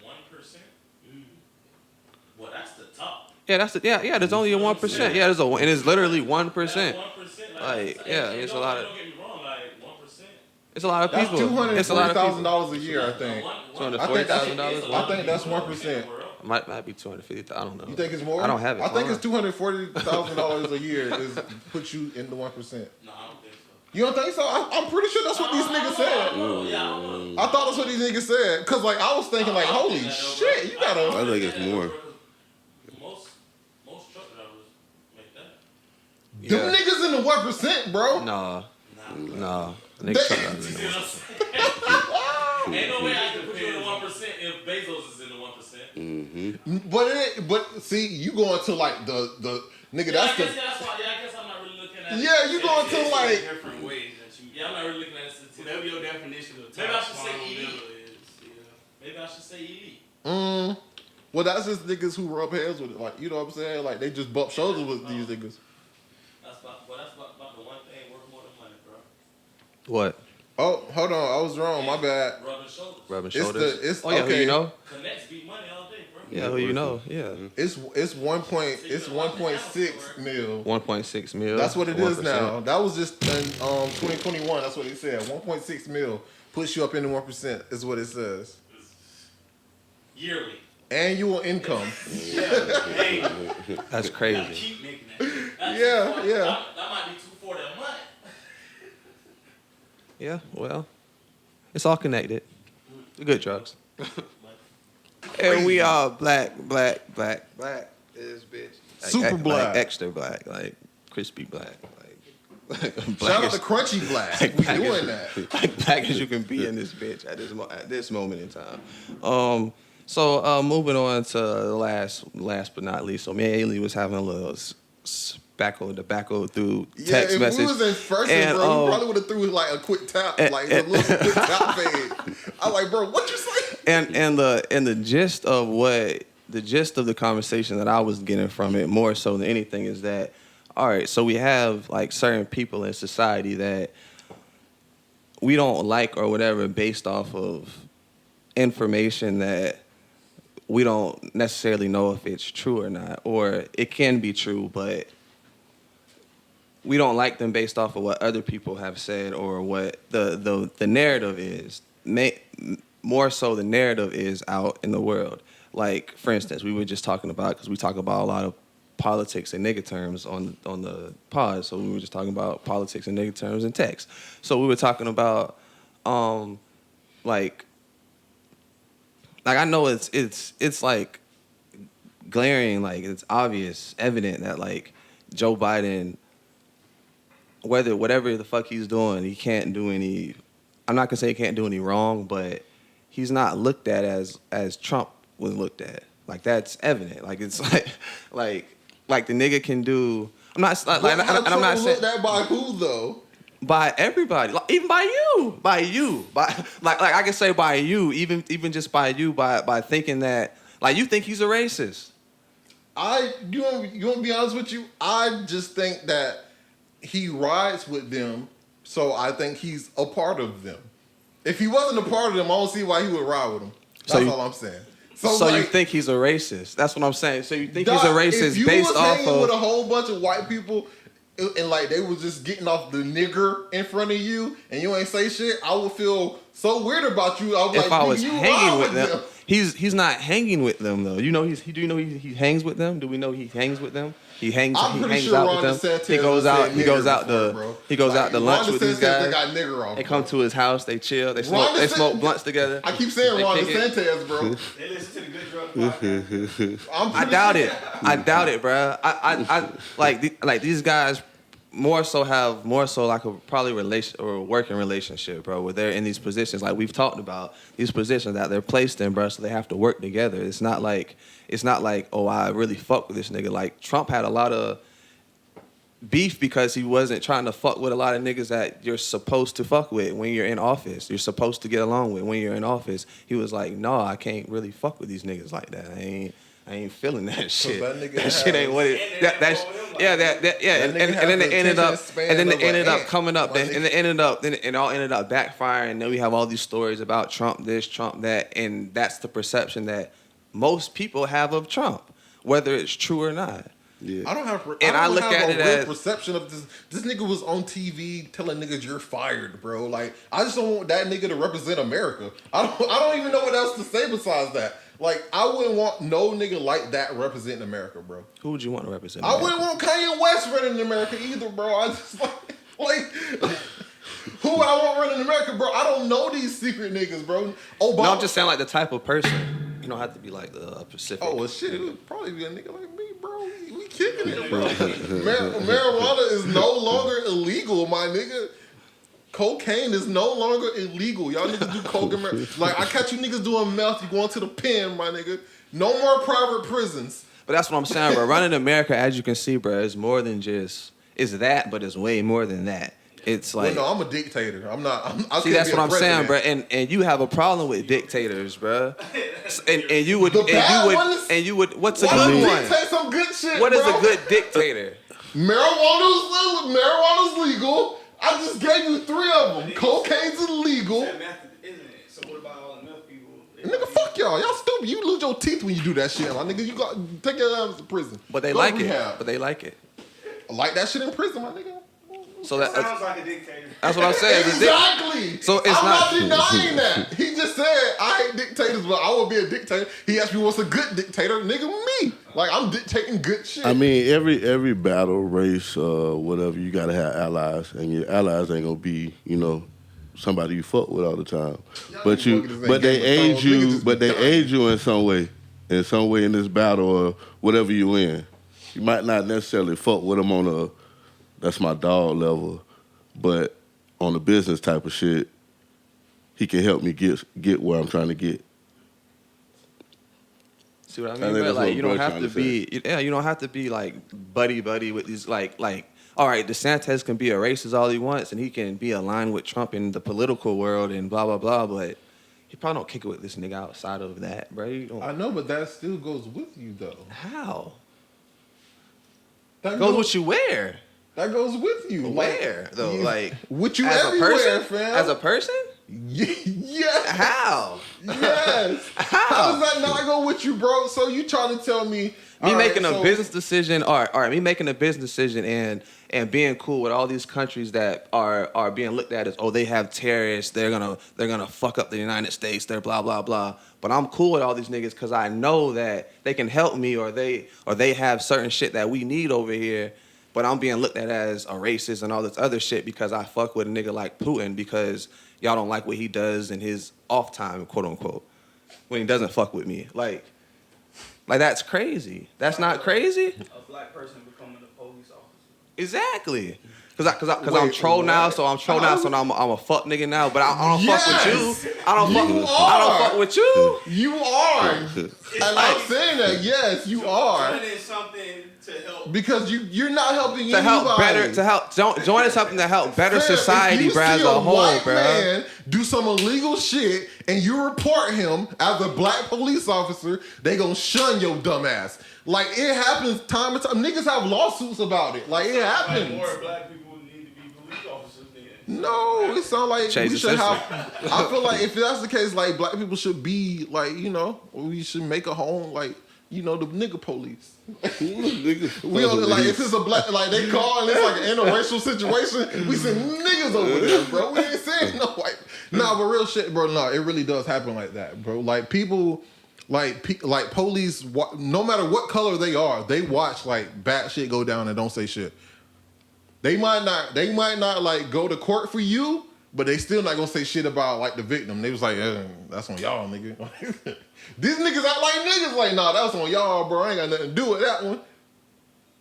1%. Well, that's the top. Yeah, that's there's only a 1%. Yeah, and it's literally 1%. That 1%, Like, yeah, it's a lot of. Don't get me wrong, like 1%. It's a lot of That's people. It's a lot of people. $240,000 a year, I think. $240,000. I think that's 1%. Might be 250. I don't know. You think it's more? I don't have it. I think it's $240,000 a year is puts you in the 1%. No, I don't think so. You don't think so? I'm pretty sure that's what these niggas said. I thought that's what these niggas said. Cause like I was thinking like, holy shit, you I gotta. think it's more. Most truck drivers make that. Them niggas in the 1%, bro. No. They- Niggas try You to- see what I'm saying? Ain't no way I can put you in the 1% if Bezos is in the 1%. But see, you going to like the nigga. Yeah, That's I the. guess I'm not really looking at it. Yeah, you going to like. Different ways that you. Yeah, I'm not really looking at it. Whatever your definition of Maybe I should top, say bottom, elite. middle is. Yeah. Maybe I should say elite. Well, that's just niggas who rub heads with it. Like, you know what I'm saying? Like, they just bump shoulders with these niggas. That's about the one thing worth more than money, bro. What? Oh, hold on. I was wrong. My bad. Rubbing shoulders. Rubbing It's shoulders. it's Oh yeah, who okay. you know? Connects beat money all day, bro. Yeah, who you know? Yeah. It's 1.6 mil. 1.6 mil. That's what it is 1%. now. That was just in 2021. That's what it said. 1.6 mil puts you up in the 1%. Is what it says. Yearly. Annual income. That's You crazy. keep making that. Yeah. That might be $240 a month. Yeah, well, it's all connected. Good drugs. And we all black. This bitch. Super black. Like extra black. Like crispy black. Like Shout out to Crunchy Black. We doing that. Like black as you can be in this bitch at this moment in time. So moving on to the last but not least. So me and Ailey was having a little tobacco through text if message. we was in person, and, bro, we probably would have threw like a quick tap, like a little quick tap fade. I like, bro, what you say? And the gist of the conversation that I was getting from it more so than anything is that, all right, so we have like certain people in society that we don't like or whatever based off of information that we don't necessarily know if it's true or not, or it can be true, but we don't like them based off of what other people have said or what the narrative is. More so the narrative is out in the world. Like, for instance, we were just talking about, because we talk about a lot of politics and nigga terms on the pod, so we were just talking about politics and nigga terms in text. So we were talking about, like I know it's like glaring, like it's obvious, evident that like Joe Biden, whatever the fuck he's doing, he can't do any. I'm not gonna say he can't do any wrong, but he's not looked at as Trump was looked at. Like that's evident. Like it's like the nigga can do. I'm not like, and I'm not saying that by who though. By everybody, like, even by you, like I can say by you, even just by you, by thinking that like you think he's a racist. You want to be honest with you? I just think that he rides with them, so I think he's a part of them. If he wasn't a part of them, I don't see why he would ride with them. That's all I'm saying. So like, you think he's a racist? That's what I'm saying. So you think he's a racist based off of? If you was hanging with a whole bunch of white people and like they was just getting off the nigger in front of you and you ain't say shit, I would feel so weird about you. If I was hanging with them, he's not hanging with them though. You know do you know he hangs with them? Do we know he hangs with them? He hangs out with them. He goes out to lunch with these guys. They come to his house. They chill. They smoke blunts together. I keep saying Ron DeSantis, bro. They listen to the Good Drug podcast. I doubt it, bro. I like these guys more so like a probably relation or a working relationship, bro, where they're in these positions like we've talked about, these positions that they're placed in, bro, so they have to work together. It's not like, oh, I really fuck with this nigga. Like Trump had a lot of beef because he wasn't trying to fuck with a lot of niggas that you're supposed to fuck with when you're in office. You're supposed to get along with when you're in office. He was like, no, I can't really fuck with these niggas like that. I ain't feeling that shit. That shit ain't what it. And then it ended up coming up, and it all ended up backfiring. And then we have all these stories about Trump this, Trump that, and that's the perception that most people have of Trump, whether it's true or not. Yeah. I don't have a real perception of this. This nigga was on TV telling niggas you're fired, bro. Like I just don't want that nigga to represent America. I don't even know what else to say besides that. Like, I wouldn't want no nigga like that representing America, bro. Who would you want to represent America? I wouldn't want Kanye West running America either, bro. I just like who would I want running America, bro? I don't know these secret niggas, bro. Obama. No, I'm just saying like the type of person. You don't have to be like Pacific. Oh, well, shit. It would probably be a nigga like me, bro. We kicking it, bro. Marijuana is no longer illegal, my nigga. Cocaine is no longer illegal. Y'all niggas do coke and like I catch you niggas doing meth, you going to the pen, my nigga. No more private prisons. But that's what I'm saying, bro. Running America, as you can see, bro, is more than just that, but it's way more than that. It's like no, I'm a dictator. I'm not. See, that's what I'm saying, bro. And you have a problem with dictators, bro. And you would what's a good one? Dictate some good shit. What is a good dictator? Marijuana's legal. I just gave you 3 of them. Cocaine's illegal. So what about all the meth people? Nigga, fuck y'all. Y'all stupid. You lose your teeth when you do that shit, my nigga. You got take your ass to prison. But they like it. I like that shit in prison, my nigga. So that sounds like a dictator. That's what I'm saying. Exactly. So it's I'm not denying that. He just said I hate dictators, but I will be a dictator. He asked me what's a good dictator, nigga. Me, like I'm dictating good shit. I mean, every battle, race, whatever, you gotta have allies, and your allies ain't gonna be, somebody you fuck with all the time. But they aid you in some way in this battle or whatever you in. You might not necessarily fuck with them on a that's my dog level, but on the business type of shit, he can help me get where I'm trying to get. See what I mean? But like, you don't have to be, you don't have to be like buddy with these like. All right, DeSantis can be a racist all he wants, and he can be aligned with Trump in the political world and blah blah blah. But he probably don't kick it with this nigga outside of that, bro. I know, but that still goes with you though. How? That goes with you where? That goes with you. Where though? Like with you as everywhere, a person, fam. As a person? Yes. How? Yes. How does that not go with you, bro? So you trying to tell me making a business decision, me making a business decision and being cool with all these countries that are being looked at as, oh, they have terrorists, they're gonna fuck up the United States, they're blah blah blah. But I'm cool with all these niggas because I know that they can help me or they have certain shit that we need over here. But I'm being looked at as a racist and all this other shit because I fuck with a nigga like Putin because y'all don't like what he does in his off time, quote unquote, when he doesn't fuck with me. Like that's crazy. That's not crazy? A black person becoming a police officer. Exactly. Cause I'm troll now, so I'm troll now, so I'm a fuck nigga now. But I don't fuck with you. I don't fuck with you. You are. And I'm saying that, yes, you are. Joining something to help. Because you're not helping to help better join something to help better society, bro, as a whole, bro. Man do some illegal shit and you report him as a black police officer, they gonna shun your dumb ass. Like it happens time and time. Niggas have lawsuits about it. Like it happens. Like more black people need to be police officers then. No, it sounds like Change we the should system. have. I feel like if that's the case, like black people should be like, we should make a home like, the nigga police. We only like if it's a black like they call and it's like an interracial situation, we send niggas over there, bro. We ain't saying no white. Nah, but real shit, bro. No, it really does happen like that, bro. Like people. Like police, no matter what color they are, they watch like bad shit go down and don't say shit. They might not like go to court for you, but they still not gonna say shit about like the victim. They was like, that's on y'all, nigga. These niggas act like niggas. Like, nah, that's on y'all, bro. I ain't got nothing to do with that one.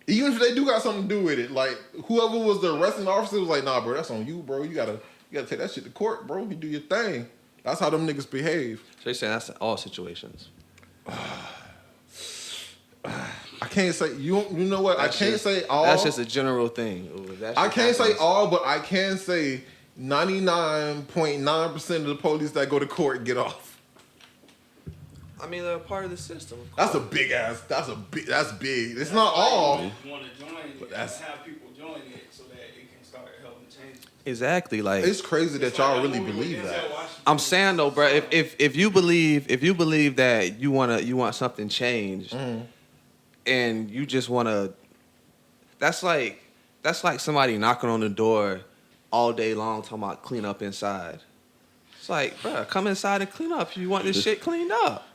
Even if they do got something to do with it, like whoever was the arresting officer was like, nah, bro, that's on you, bro. You gotta take that shit to court, bro. You do your thing. That's how them niggas behave. So you're saying that's in all situations? I can't say you know what I can't say all. That's just a general thing. I can't say all, but I can say 99.9% of the police that go to court get off. I mean, they're part of the system. That's a big ass. That's big. It's not all. You want to join it, have people join it so that it can start helping change. Exactly. Like it's crazy that y'all really believe that. I'm saying though, bro, if you believe that you want something changed, and you just want to, that's like somebody knocking on the door all day long talking about clean up inside. It's like, bro, come inside and clean up if you want this shit cleaned up.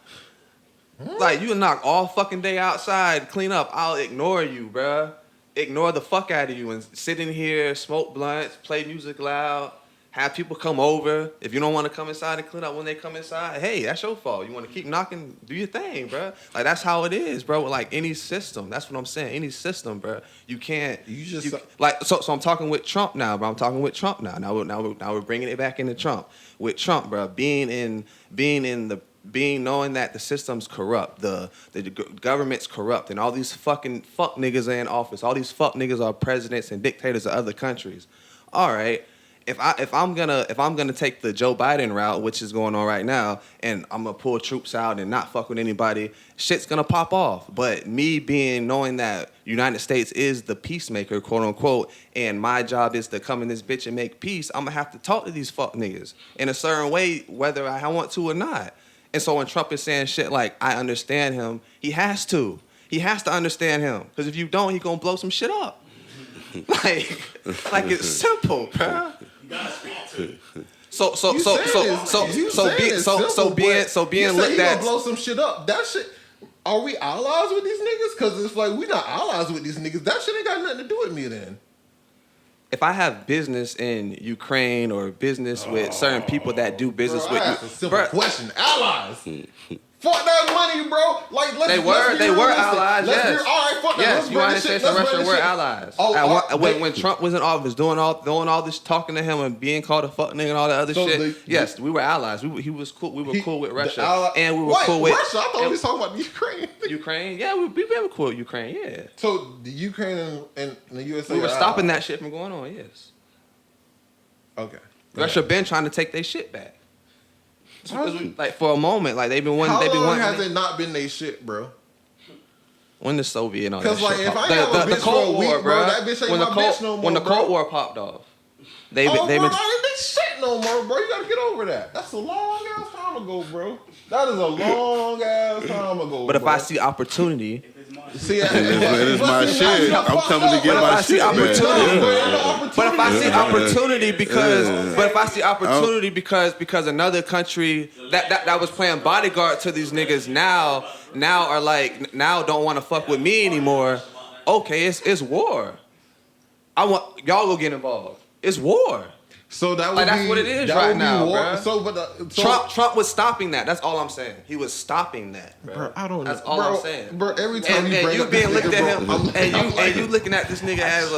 Like you knock all fucking day outside, clean up. I'll ignore you, bro. Ignore the fuck out of you and sit in here, smoke blunts, play music loud, have people come over. If you don't want to come inside and clean up when they come inside, hey, that's your fault. You want to keep knocking, do your thing, bro. Like that's how it is, bro. Like any system, that's what I'm saying. Any system, bro. You can't. So I'm talking with Trump now, bro. I'm talking with Trump now. Now we're bringing it back into Trump. With Trump, bro, knowing that the system's corrupt, the government's corrupt, and all these fucking fuck niggas are in office. All these fuck niggas are presidents and dictators of other countries. All right, if I'm gonna take the Joe Biden route, which is going on right now, and I'm gonna pull troops out and not fuck with anybody, shit's gonna pop off. But me knowing that United States is the peacemaker, quote unquote, and my job is to come in this bitch and make peace, I'm gonna have to talk to these fuck niggas in a certain way, whether I want to or not. And so when Trump is saying shit like, I understand him, he has to. He has to understand him. Because if you don't, he's going to blow some shit up. like it's simple, bro. You gotta speak to it. So You being said looked he gonna at. blow some shit up. That shit. Are we allies with these niggas? Because it's like we not allies with these niggas. That shit ain't got nothing to do with me then. If I have business in Ukraine or business with certain people that do business Bro, with I you, asked a simple question. Allies. Fuck that money, bro. Like let's they be were realistic. allies. Let's Yes, be, all right, fuck that. yes. Let's bring United this shit. States and Let's bring Russia this were shit. allies. Oh, When Trump was in office, doing all this talking to him and being called a fuck nigga and all that other shit. Yes, we were allies. He was cool. We were cool with Russia, and we were cool with Russia. I thought we was talking about the Ukraine. Ukraine. Yeah, we were cool with Ukraine. Yeah. So the Ukraine and the USA. We were stopping that shit from going on. Yes. Okay. Russia been trying to take their shit back. Like for a moment, like they've been wanting. How long has it not been they shit, bro? When the Soviet and all that Because like shit if I popped- ain't have a the bitch Cold for a week, War, bro, that bitch ain't my bitch no more. When the bro. Cold War popped off, they've bro, been. that ain't shit no more, bro. You gotta get over that. That's a long ass time ago, bro. That is a long ass time ago. But if bro. I see opportunity, see, It is my shit. I'm coming to get my shit back. but if I see opportunity because another country that was playing bodyguard to these niggas now don't want to fuck with me anymore. Okay, it's war. I want y'all go get involved. It's war. So that would Like, be, that's what it is that right would be now, war. bruh. So Trump was stopping that. That's all I'm saying. He was stopping that, bro. I don't know. That's all I'm saying. Bro, every time And you bring you up being this looked nigga, at bro, him, and you looking at this nigga as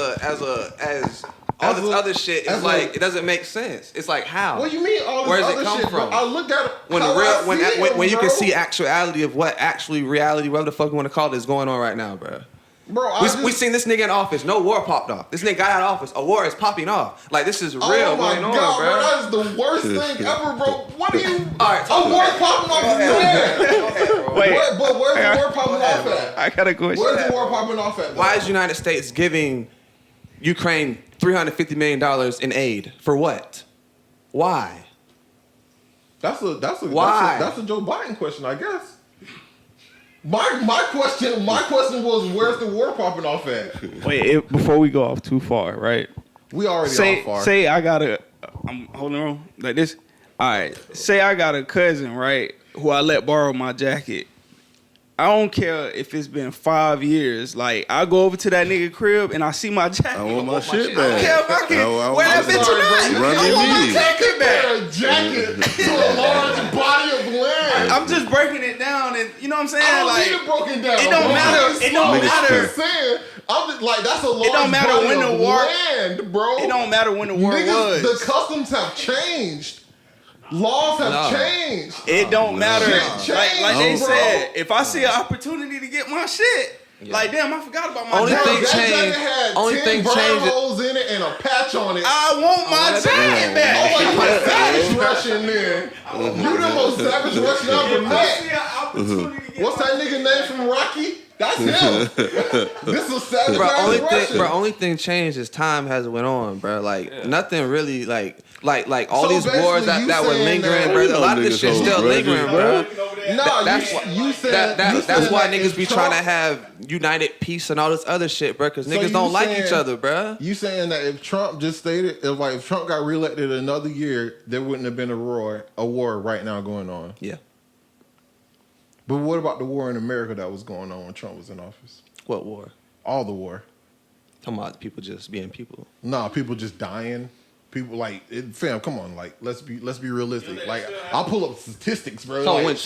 all this other shit. It's like it doesn't make sense. It's like how? What do you mean all this Where does other it come shit, from? Bro? I looked at it When you can see actuality of what actually reality, whatever the fuck you want to call it, is going on right now, bro. Bro, We seen this nigga in office. No war popped off. This nigga got out of office. A war is popping off. Like this is real oh my going on, God, bro. That is the worst thing ever, bro. What are you? All right, a war popping off where? Wait, But where's the war popping off at? I got a question. Where's the war popping off at? Why is the United States giving Ukraine $350 million in aid? For what? Why? That's a Why? That's a Joe Biden question, I guess. My question was where's the war popping off at? Wait, before we go off too far, right? We already off far. Say I'm holding on like this. All right. Say I got a cousin, right, who I let borrow my jacket. I don't care if it's been 5 years. Like, I go over to that nigga crib and I see my jacket. I want my shit I don't care if back. I can wear that bitch or not. Run I want my me. jacket back. a jacket to a large body of land. I'm just breaking it down, and you know what I'm saying? I don't like, need it broken down. it don't bro. matter. It don't I'm matter. just saying. I'm just like that's a large don't matter body when of the war- land, bro. It don't matter when the war Niggas, was. the customs have changed. Laws have changed. It don't matter. Shit Like they changed, bro. said, if I see an opportunity to get my shit, like damn, I forgot about my Only jacket. thing That changed- jacket had only 10 thing burn changed- holes in it and a patch on it. I want my jacket back. Oh, like a savage Russian then. You the most savage Russian I ever If I see met. an opportunity to get What's my that nigga name from Rocky? That's him. This is savage ass Russian. Only thing changed is time has went on, bro. Like nothing really like all So these wars basically you that were saying lingering, that- bro. A lot of this Niggas shit's hold still grudges, lingering, bro. bro. No, That's you said That's why niggas if be Trump- trying to have united peace and all this other shit, bro. Because So niggas you don't like saying- each other, bro. You saying that if Trump just stated, if Trump got reelected another year, there wouldn't have been a war right now going on. Yeah. But what about the war in America that was going on when Trump was in office? What war? All the war. Talking about people just being people. Nah, people just dying. People fam, come on, like let's be realistic. Like I'll pull up statistics, bro. So Like, when these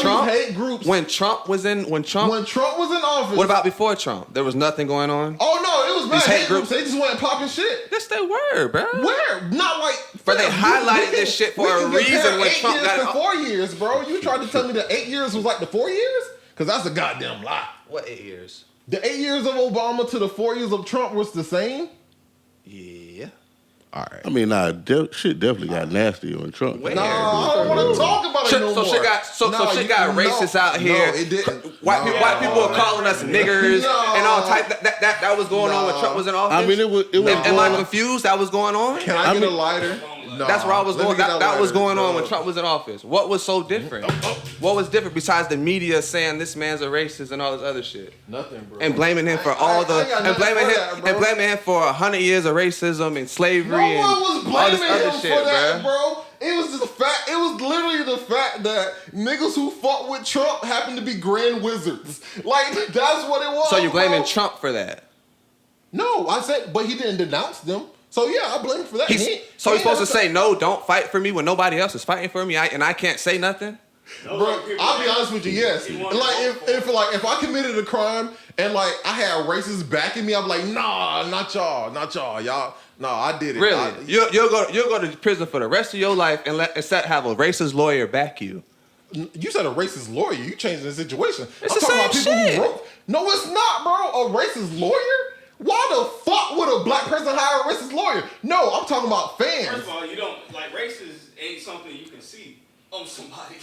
Trump hate groups. when Trump was in When Trump was in office. what about before Trump? There was nothing going on. Oh no, it was bad These hate hate groups. groups- They just went popping shit. Yes, they were, bro. Where? Not like. But they fam, highlighted we this shit for we a can compare reason when 8 Trump years got to 4 years, bro. You tried to tell me that 8 years was like the 4 years? Because that's a goddamn lie. What 8 years? The 8 years of Obama to the 4 years of Trump was the same. Yeah. All right. I mean, shit definitely got nasty when Trump. Wait. No, I don't want to talk about it no more. Shit got racist out here. No, it didn't. White people were calling us niggers and all type. That was going on when Trump was in office. I mean, it was. Am I confused? That was going on. Can I get a lighter? That's where I was going. That was going on when Trump was in office. What was so different? What was different besides the media saying this man's a racist and all this other shit? Nothing, bro. And blaming him for blaming him for 100 years of racism and slavery and all this other shit, bro. It was just the fact. It was literally the fact that niggas who fought with Trump happened to be grand wizards. Like that's what it was. So you're blaming Trump for that? No, I said, but he didn't denounce them. So yeah, I blame him for that. He's supposed to say no, don't fight for me when nobody else is fighting for me, and I can't say nothing. Bro, I'll be honest with you. Yes, like if I committed a crime and like I had racists backing me, I'm like, nah, not y'all, y'all. No, I did it. Really? You'll go to prison for the rest of your life and have a racist lawyer back you. You said a racist lawyer. You changed the situation. It's the same shit. Who wrote. No, it's not, bro. A racist lawyer? Why the fuck would a black person hire a racist lawyer? No, I'm talking about fans. First of all, you don't like racist ain't something you can see on somebody.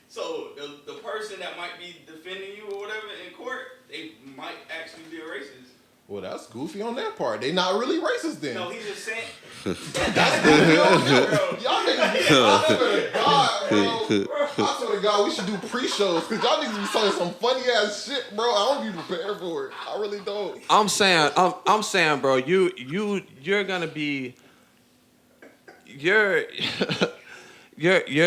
So the person that might be defending you or whatever in court, they might actually be a racist. Well, that's goofy on their part. They not really racist then. No, he's just saying. That's goofy on their part. Y'all niggas, I swear to God, bro. I swear to God, we should do pre-shows because y'all niggas be saying some funny ass shit, bro. I don't be prepared for it. I really don't. I'm saying, bro, you're gonna be, you're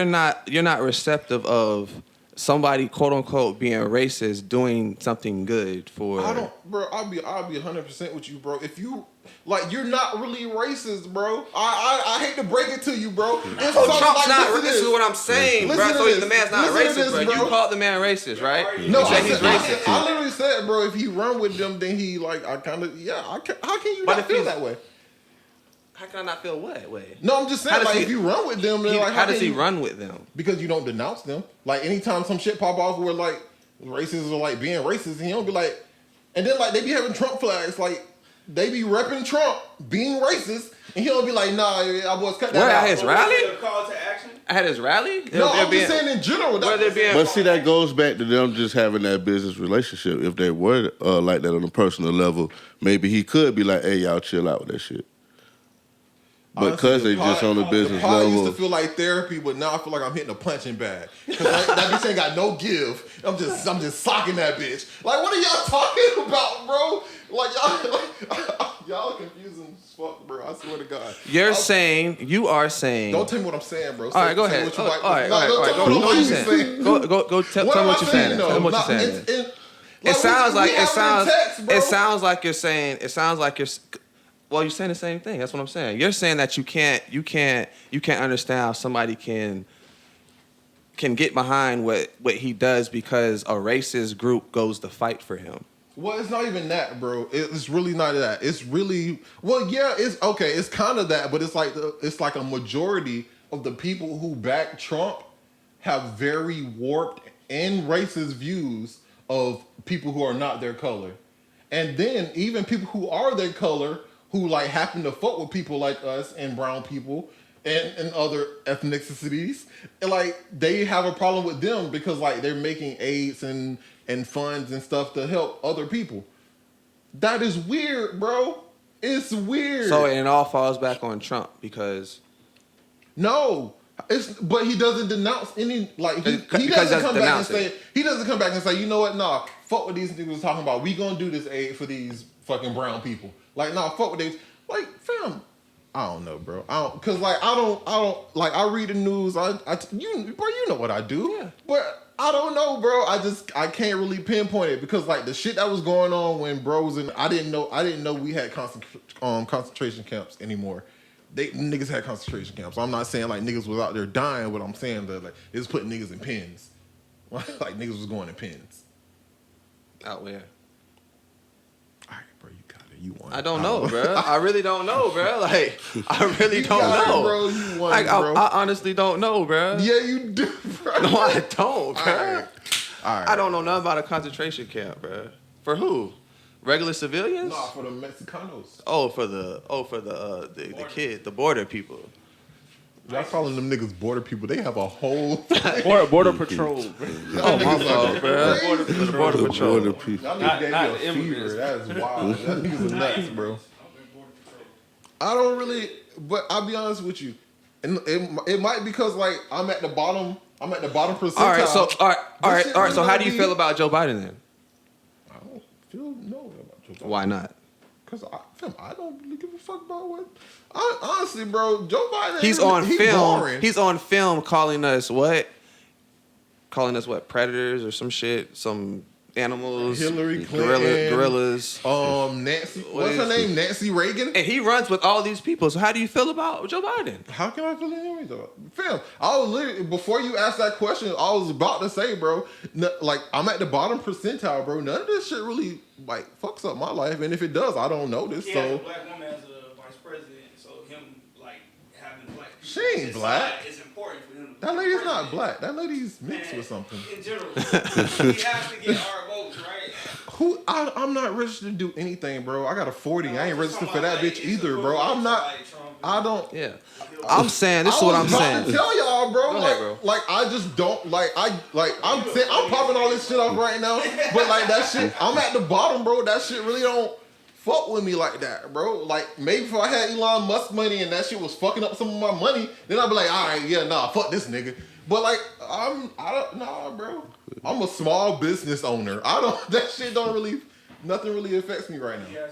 not receptive of somebody quote unquote being racist doing something good for. I don't, bro. I'll be 100% with you, bro. If you like, you're not really racist, bro. I hate to break it to you, bro. Trump's like, not. This is what I'm saying, bro. So the man's not racist, bro. You called the man racist, right? No, I said he's racist. I literally said, bro, if he run with them, then he like, I kind of, yeah. How can you not feel that way? How can I not feel what way? No, I'm just saying, like, if you run with them, then like, how does he run with them? Because you don't denounce them. Like, anytime some shit pop off where, like, racists are, like, being racist, and he don't be like, and then, like, they be having Trump flags, like, they be repping Trump being racist, and he don't be like, nah, I was cut that out. Where at his rally? A call to action? At his rally? No, I'm just saying in general. But see, that goes back to them just having that business relationship. If they were like that on a personal level, maybe he could be like, hey, y'all chill out with that shit. But because they just on the business level. I used to feel like therapy, but now I feel like I'm hitting a punching bag. Because that bitch ain't got no give. I'm just socking that bitch. Like, what are y'all talking about, bro? Like, y'all are confusing as fuck, bro. I swear to God. You are saying. Don't tell me what I'm saying, bro. All right, go ahead. All right. Go what you're saying. Go tell me what you're saying. Tell me what you're saying. It sounds like you're saying. Well, you're saying the same thing. That's what I'm saying. You're saying that you can't understand how somebody can get behind what he does because a racist group goes to fight for him. Well, it's not even that, bro. It's really not that. It's really, well, yeah, it's okay. It's kind of that, but it's like a majority of the people who back Trump have very warped and racist views of people who are not their color, and then even people who are their color, who like happen to fuck with people like us and brown people and other ethnicities, and like they have a problem with them because like they're making aids and funds and stuff to help other people. That is weird, bro. It's weird. So it all falls back on Trump because but he doesn't denounce any, like he doesn't come back and say, you know what, nah, fuck what these niggas talking about. We gonna do this aid for these fucking brown people. Like, nah, fuck with these. Like, fam, I don't know, bro. I don't like, I read the news. You know what I do. Yeah. But I don't know, bro. I can't really pinpoint it because like the shit that was going on when bro was in, I didn't know we had concentration camps anymore. Niggas had concentration camps. I'm not saying like niggas was out there dying. What I'm saying that like they was putting niggas in pens. Like niggas was going in pens. Out where? All right, bro, you got it. You won. I don't know, bro. I really don't know, bro. Like, I really don't know. It, bro. You won, like, bro. I honestly don't know, bro. Yeah, you do, bro. No, I don't, bro. All right. I don't know nothing about a concentration camp, bro. For who? Regular civilians? No, for the Mexicanos. For the kid, the border people. Y'all calling them niggas border people? They have a whole border patrol. Oh my fault, bro. Border patrol. Border people. Y'all niggas gave me a fever. That is wild. That niggas are nuts, bro. I don't really. but I'll be honest with you, and it might because like I'm at the bottom percentile. All right. So how do you feel about Joe Biden then? I don't feel no about Joe Biden. Why not? Because I don't really give a fuck about what. Honestly, bro, Joe Biden. He's on film. Boring. He's on film calling us what? Calling us what? Predators or some shit? Some animals? Hillary Clinton, gorillas. Nancy. What's her name? Nancy Reagan. And he runs with all these people. So how do you feel about Joe Biden? How can I feel any though? Fam, I was literally before you asked that question, I was about to say, bro, like I'm at the bottom percentile, bro. None of this shit really like fucks up my life, and if it does, I don't notice. He so has a black woman as a vice president, so him like having black people. She ain't black. It's important for him. That lady's not black. That lady's mixed with something. In general, he has to get our votes, right? I'm not registered to do anything, bro. I got a 40. I ain't registered for that bitch either, bro. I'm not. I don't. Yeah. I'm saying this is what I'm saying. To tell y'all, bro. Go ahead, bro. Like I just don't like. I'm popping all this shit off right now, but like that shit. I'm at the bottom, bro. That shit really don't fuck with me like that, bro. Like maybe if I had Elon Musk money and that shit was fucking up some of my money, then I'd be like, all right, yeah, nah, fuck this nigga. But like bro. I'm a small business owner. That shit don't really, nothing really affects me right now.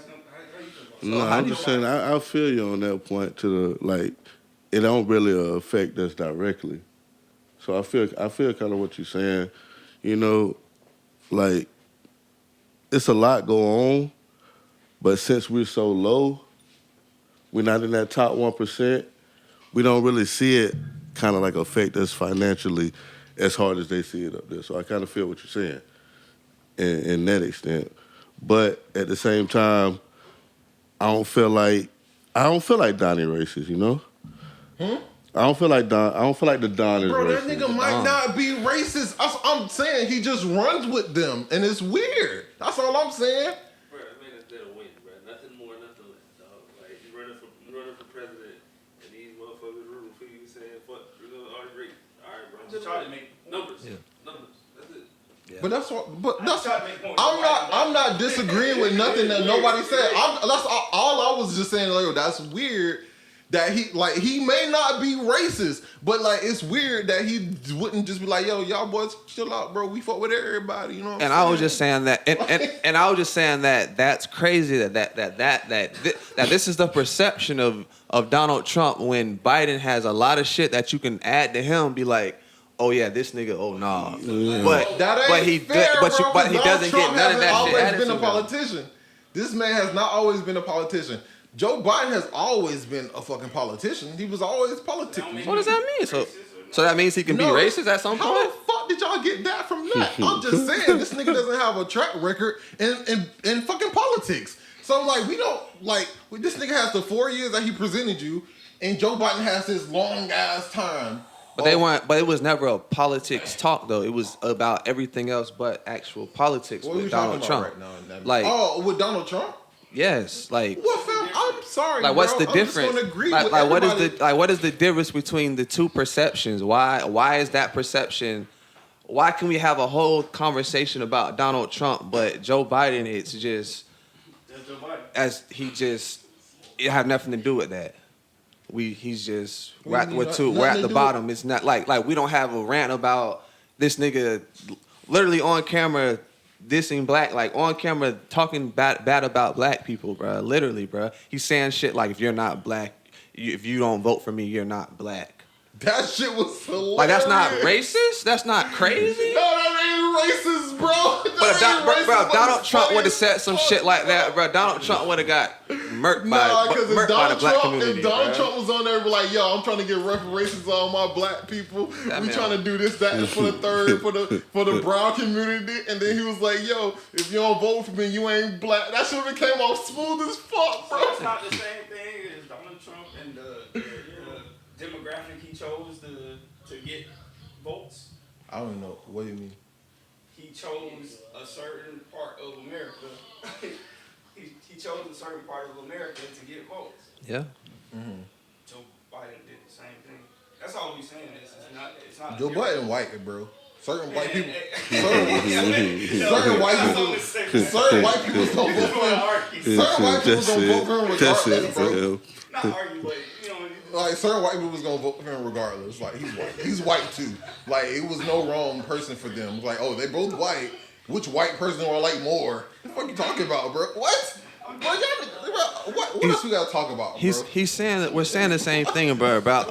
No, I'm just saying I feel you on that point to the like it don't really affect us directly. So I feel kind of what you're saying. You know, like it's a lot going on, but since we're so low, we're not in that top 1%. We don't really see it kind of like affect us financially as hard as they see it up there. So I kind of feel what you're saying in that extent. But at the same time, I don't feel like Donnie racist, you know? I don't feel like the Don is bro, racist. that nigga might not be racist. I'm saying he just runs with them, and it's weird. That's all I'm saying. Bro, I mean, that's a win, bro. Nothing more, nothing less, dog. Like, you running for president, and these motherfuckers rooting for you saying, fuck, you're going to argue. All right, bro. Just try to make numbers. Yeah. Numbers. That's it. Yeah. But I'm not disagreeing with nothing that nobody said. That's all I was just saying. Like, that's weird that he may not be racist, but like it's weird that he wouldn't just be like, yo, y'all boys chill out, bro. We fuck with everybody, you know. What I was just saying that, and I was just saying that that's crazy that this is the perception of Donald Trump when Biden has a lot of shit that you can add to him. Be like, oh yeah, this nigga. Oh nah, but that ain't he fair, but he doesn't get none of that shit. Always been a politician. This man has not always been a politician. Joe Biden has always been a fucking politician. He was always politicking. What does that mean? So that means he can be racist at some point? How the fuck did y'all get that from that? I'm just saying, this nigga doesn't have a track record in fucking politics. So, like, we don't, like, this nigga has the 4 years that he presented you, and Joe Biden has this long-ass time. But it was never a politics talk, though. It was about everything else but actual politics with Donald Trump. Right now? With Donald Trump? Yes, like. Well, fam, I'm sorry. Like, what's bro. the difference? What is the difference between the two perceptions? Why is that perception? Why can we have a whole conversation about Donald Trump, but Joe Biden? It's just it have nothing to do with that. We're at the bottom. It's not like we don't have a rant about this nigga literally on camera dissing black, like on camera talking bad about black people, bro. Literally, bro. He's saying shit like, if you're not black, if you don't vote for me, you're not black. That shit was hilarious. Like, that's not racist? That's not crazy? No, that ain't racist, bro. But if Donald Trump would have said some shit like that, bro, Donald Trump would have got murked by the black community. If Donald Trump was on there, be like, yo, I'm trying to get reparations on all my black people. We trying to do this, that, and for the third, for the brown community. And then he was like, yo, if you don't vote for me, you ain't black. That shit would have came off smooth as fuck, bro. So it's not the same thing as Donald Trump and the demographic he chose to get votes. I don't know. What do you mean? He chose a certain part of America. he chose a certain part of America to get votes. Yeah. Mm-hmm. Joe Biden did the same thing. That's all we're saying. It's not. Joe Biden white, bro. Certain white people. Certain white people don't vote for him. Certain white people don't vote for him regardless, bro. Not argue, but you know what like certain white people was gonna vote for him regardless. Like he's white. He's white too. Like it was no wrong person for them. It was like, oh, they both white. Which white person do I like more? What the fuck you talking about, bro? What? Bro, what else we gotta talk about, bro? He's saying that we're saying the same thing, bro. About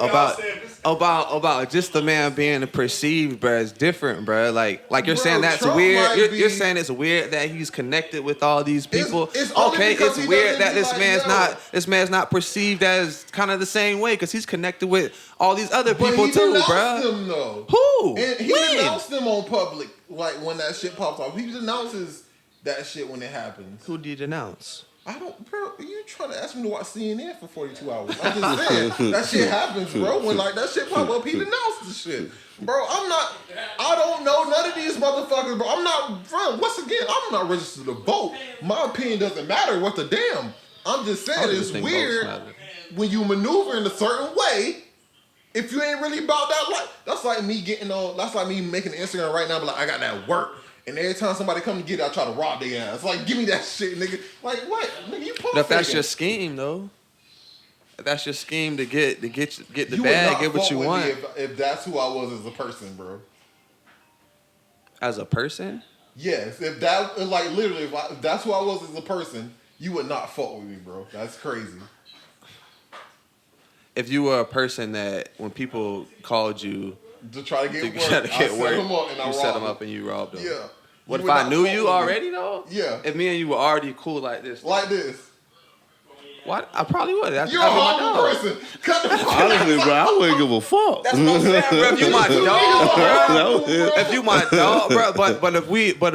just the man being perceived, bro. It's different, bro. Like you're saying that's Trump weird. You're saying it's weird that he's connected with all these people. It's okay, because it's he weird doesn't that be like, this man's not perceived as kind of the same way because he's connected with all these other But people he too, denounced bro. them though. Who? And he When? denounced them on public, like when that shit pops off. He denounces that shit when it happens. Who did you denounce? I don't, bro. You trying to ask me to watch CNN for 42 hours? I'm just saying that shit happens, bro. When like that shit pop up, he denounced the shit, bro. I don't know none of these motherfuckers, bro. I'm not, bro. Once again, I'm not registered to vote. My opinion doesn't matter. What the damn? I'm just saying it's weird when you maneuver in a certain way. If you ain't really about that life, that's like me getting on. That's like me making an Instagram right now, but like I got that work. And every time somebody come to get it, I try to rob their ass. Like, give me that shit, nigga. Like, what? Nigga, you But if that's your scheme, though. If that's your scheme to get the bag, get what you want. If that's who I was as a person, bro. As a person? Yes. If that, like, literally, if that's who I was as a person, you would not fuck with me, bro. That's crazy. If you were a person that when people called you to try to get work, you set them up and you robbed them. Yeah. What if I knew you already though? Yeah. If me and you were already cool like this. Like this. What? I probably would. You're a humble person. Honestly, bro, I wouldn't give a fuck. That's what I'm saying, bro. If you my dog, bro. If you my dog, bro. But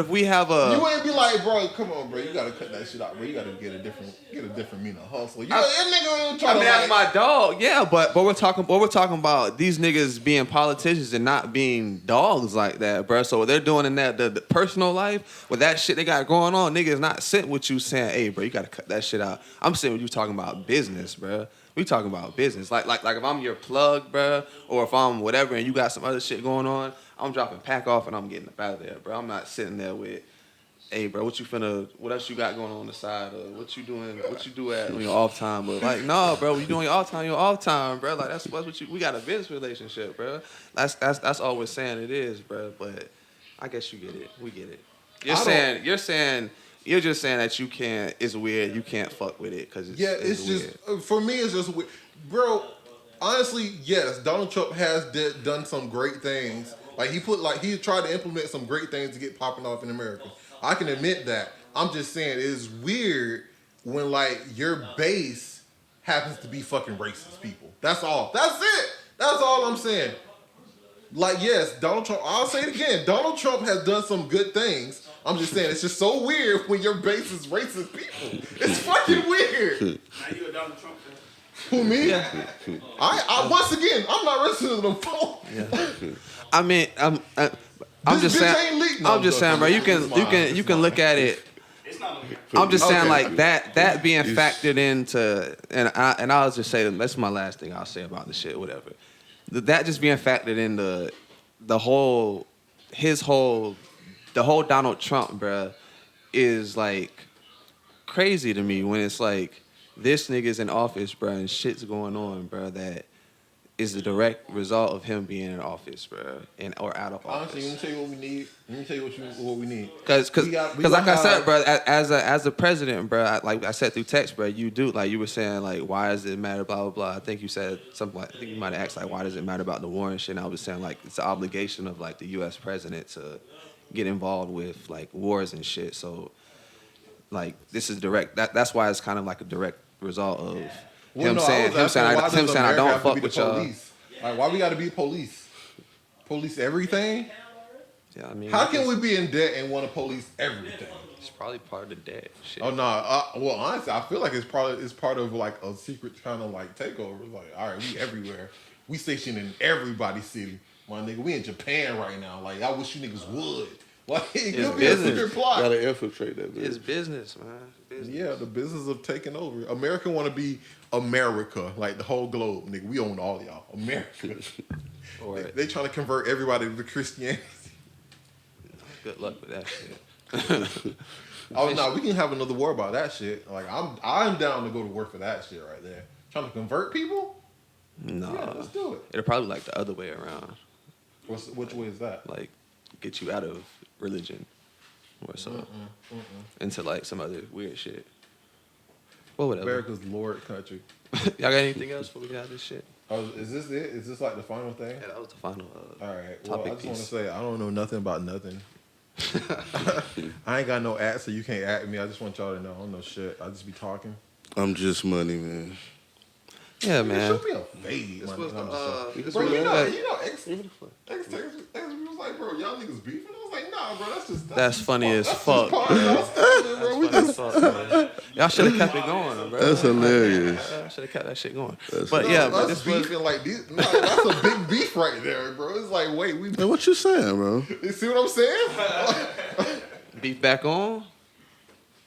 if we have a, you wouldn't be like, bro, come on, bro. You gotta cut that shit out, bro. You gotta get a different meaning of hustle. That nigga ain't trying to. That's my dog. Yeah, but we're talking about these niggas being politicians and not being dogs like that, bro. So what they're doing in that the personal life with that shit they got going on, niggas not sitting with you saying, hey, bro, you gotta cut that shit out. I'm sitting with you talking about business, bro. We talking about business. Like if I'm your plug, bro, or if I'm whatever and you got some other shit going on, I'm dropping pack off and I'm getting up out of there, bro. I'm not sitting there with, hey, bro, what else you got going on the side? Or what you doing? What you do on your off time? But like, no, bro, when you doing your off time, bro. Like that's what you. We got a business relationship, bro. That's all we're saying it is, bro. But I guess you get it. We get it. You're just saying that you can't. It's weird. You can't fuck with it because it's just weird. For me. It's just weird, bro. Honestly, yes, Donald Trump has done some great things. Like he tried to implement some great things to get popping off in America. I can admit that. I'm just saying it is weird when like your base happens to be fucking racist people. That's all. That's it. That's all I'm saying. Like yes, Donald Trump. I'll say it again. Donald Trump has done some good things. I'm just saying, it's just so weird when your base is racist people. It's fucking weird. Now you a Donald Trump fan? Who, me? Yeah. I once again, I'm not racist to them folks. Yeah. I mean, I'm just saying. I'm just saying, bro. You can look at it. I'm just saying, like that being factored into, and I'll just say that's my last thing I'll say about the shit, whatever. That just being factored into the whole Donald Trump, bruh, is like crazy to me when it's like this nigga's in office, bruh, and shit's going on, bruh, that is the direct result of him being in office, bruh, or out of office. Honestly, let me tell you what we need. Let me tell you what we need. Because like I said, bruh, as a president, bruh, like I said through text, bruh, you were saying like, why does it matter, blah blah blah. I think you said something like, I think you might have asked like, why does it matter about the war and shit? And I was saying like, it's an obligation of like the U.S. president to get involved with like wars and shit. So like this is direct. That's why it's kind of like a direct result of him saying I don't fuck with y'all. Like why we got to be police? Police everything? Yeah, I mean, how can we be in debt and want to police everything? It's probably part of the debt shit. Oh no, well honestly, I feel like it's part of like a secret kind of like takeover. It's like all right, we everywhere. We stationed in everybody's city. My nigga, we in Japan right now. Like, I wish you niggas would. Like, it could be a secret plot. Gotta infiltrate that bitch. It's business, man. Business. Yeah, the business of taking over. America want to be America, like the whole globe, nigga. We own all y'all. America. They trying to convert everybody to Christianity. Good luck with that shit. Oh no, we can have another war about that shit. Like, I'm down to go to work for that shit right there. Trying to convert people. No. Yeah, let's do it. It'll probably like the other way around. Which way is that? Like, get you out of religion or so into like some other weird shit. Well, whatever. America's Lord country. Y'all got anything else before we get out of this shit? Oh, is this it? Is this like the final thing? Yeah, that was the final All right. Well, topic I just want to piece. say I don't know nothing about nothing. I ain't got no act, so you can't act me. I just want y'all to know I don't know shit. I just be talking. I'm just money, man. Yeah, man. Show me a fade. This man. was the, I'm just this bro, was you the- know, X was like, bro, y'all niggas beefing. I was like, nah, bro, That's funny as fuck, bro. That's We funny just as fuck, man. Y'all should have kept it going, bro. That's hilarious. Y'all should have kept that shit going. That's But yeah, but us this was beefing like this. Nah, that's a big beef right there, bro. It's like, wait, we. Man, what you saying, bro? You see what I'm saying? beef back on.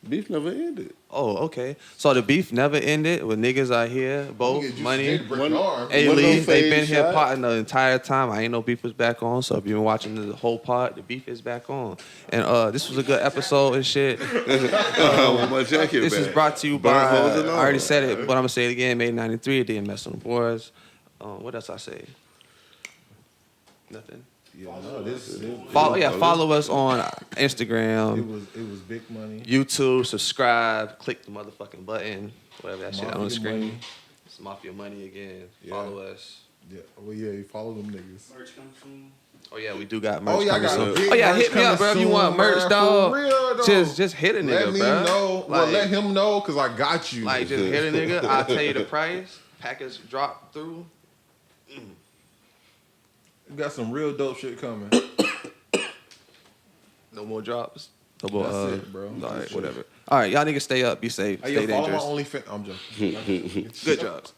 Beef never ended. Oh, okay. So the beef never ended with niggas out here, both Nigga, you money. did break an arm. Hey One Lee, no they fade been here shot. potting the entire time. I ain't know beef was back on. So if you've been watching the whole pot, the beef is back on. And this was a good episode and shit. With my jacket This back. is brought to you Burnt by. holes I and all. already said it, but I'm gonna say it again. Made in '93. It didn't mess on the boards. What else I say? Nothing. Yeah, no, this. Follow us on Instagram, It was big money. YouTube. Subscribe. Click the motherfucking button. Whatever that shit on the Mafia screen. Money. It's Mafia Money again. Yeah. Follow us. Yeah, well, yeah, you follow them niggas. Merch comes soon. Oh yeah, we do got merch. Oh yeah, I coming got soon. big Oh yeah, merch hit me up, bro. If you coming want soon, merch, man. dog. For real, though. Just hit a nigga, Let me bro. know. Well, let him know because I got you. Like just hit a nigga. I'll tell you the price. Package drop through. We got some real dope shit coming. No more drops. No more. That's it, bro. All right, whatever. All right, y'all niggas stay up. Be safe. Hey, Stay yo, follow my dangerous. OnlyFans. I'm joking. Good jobs.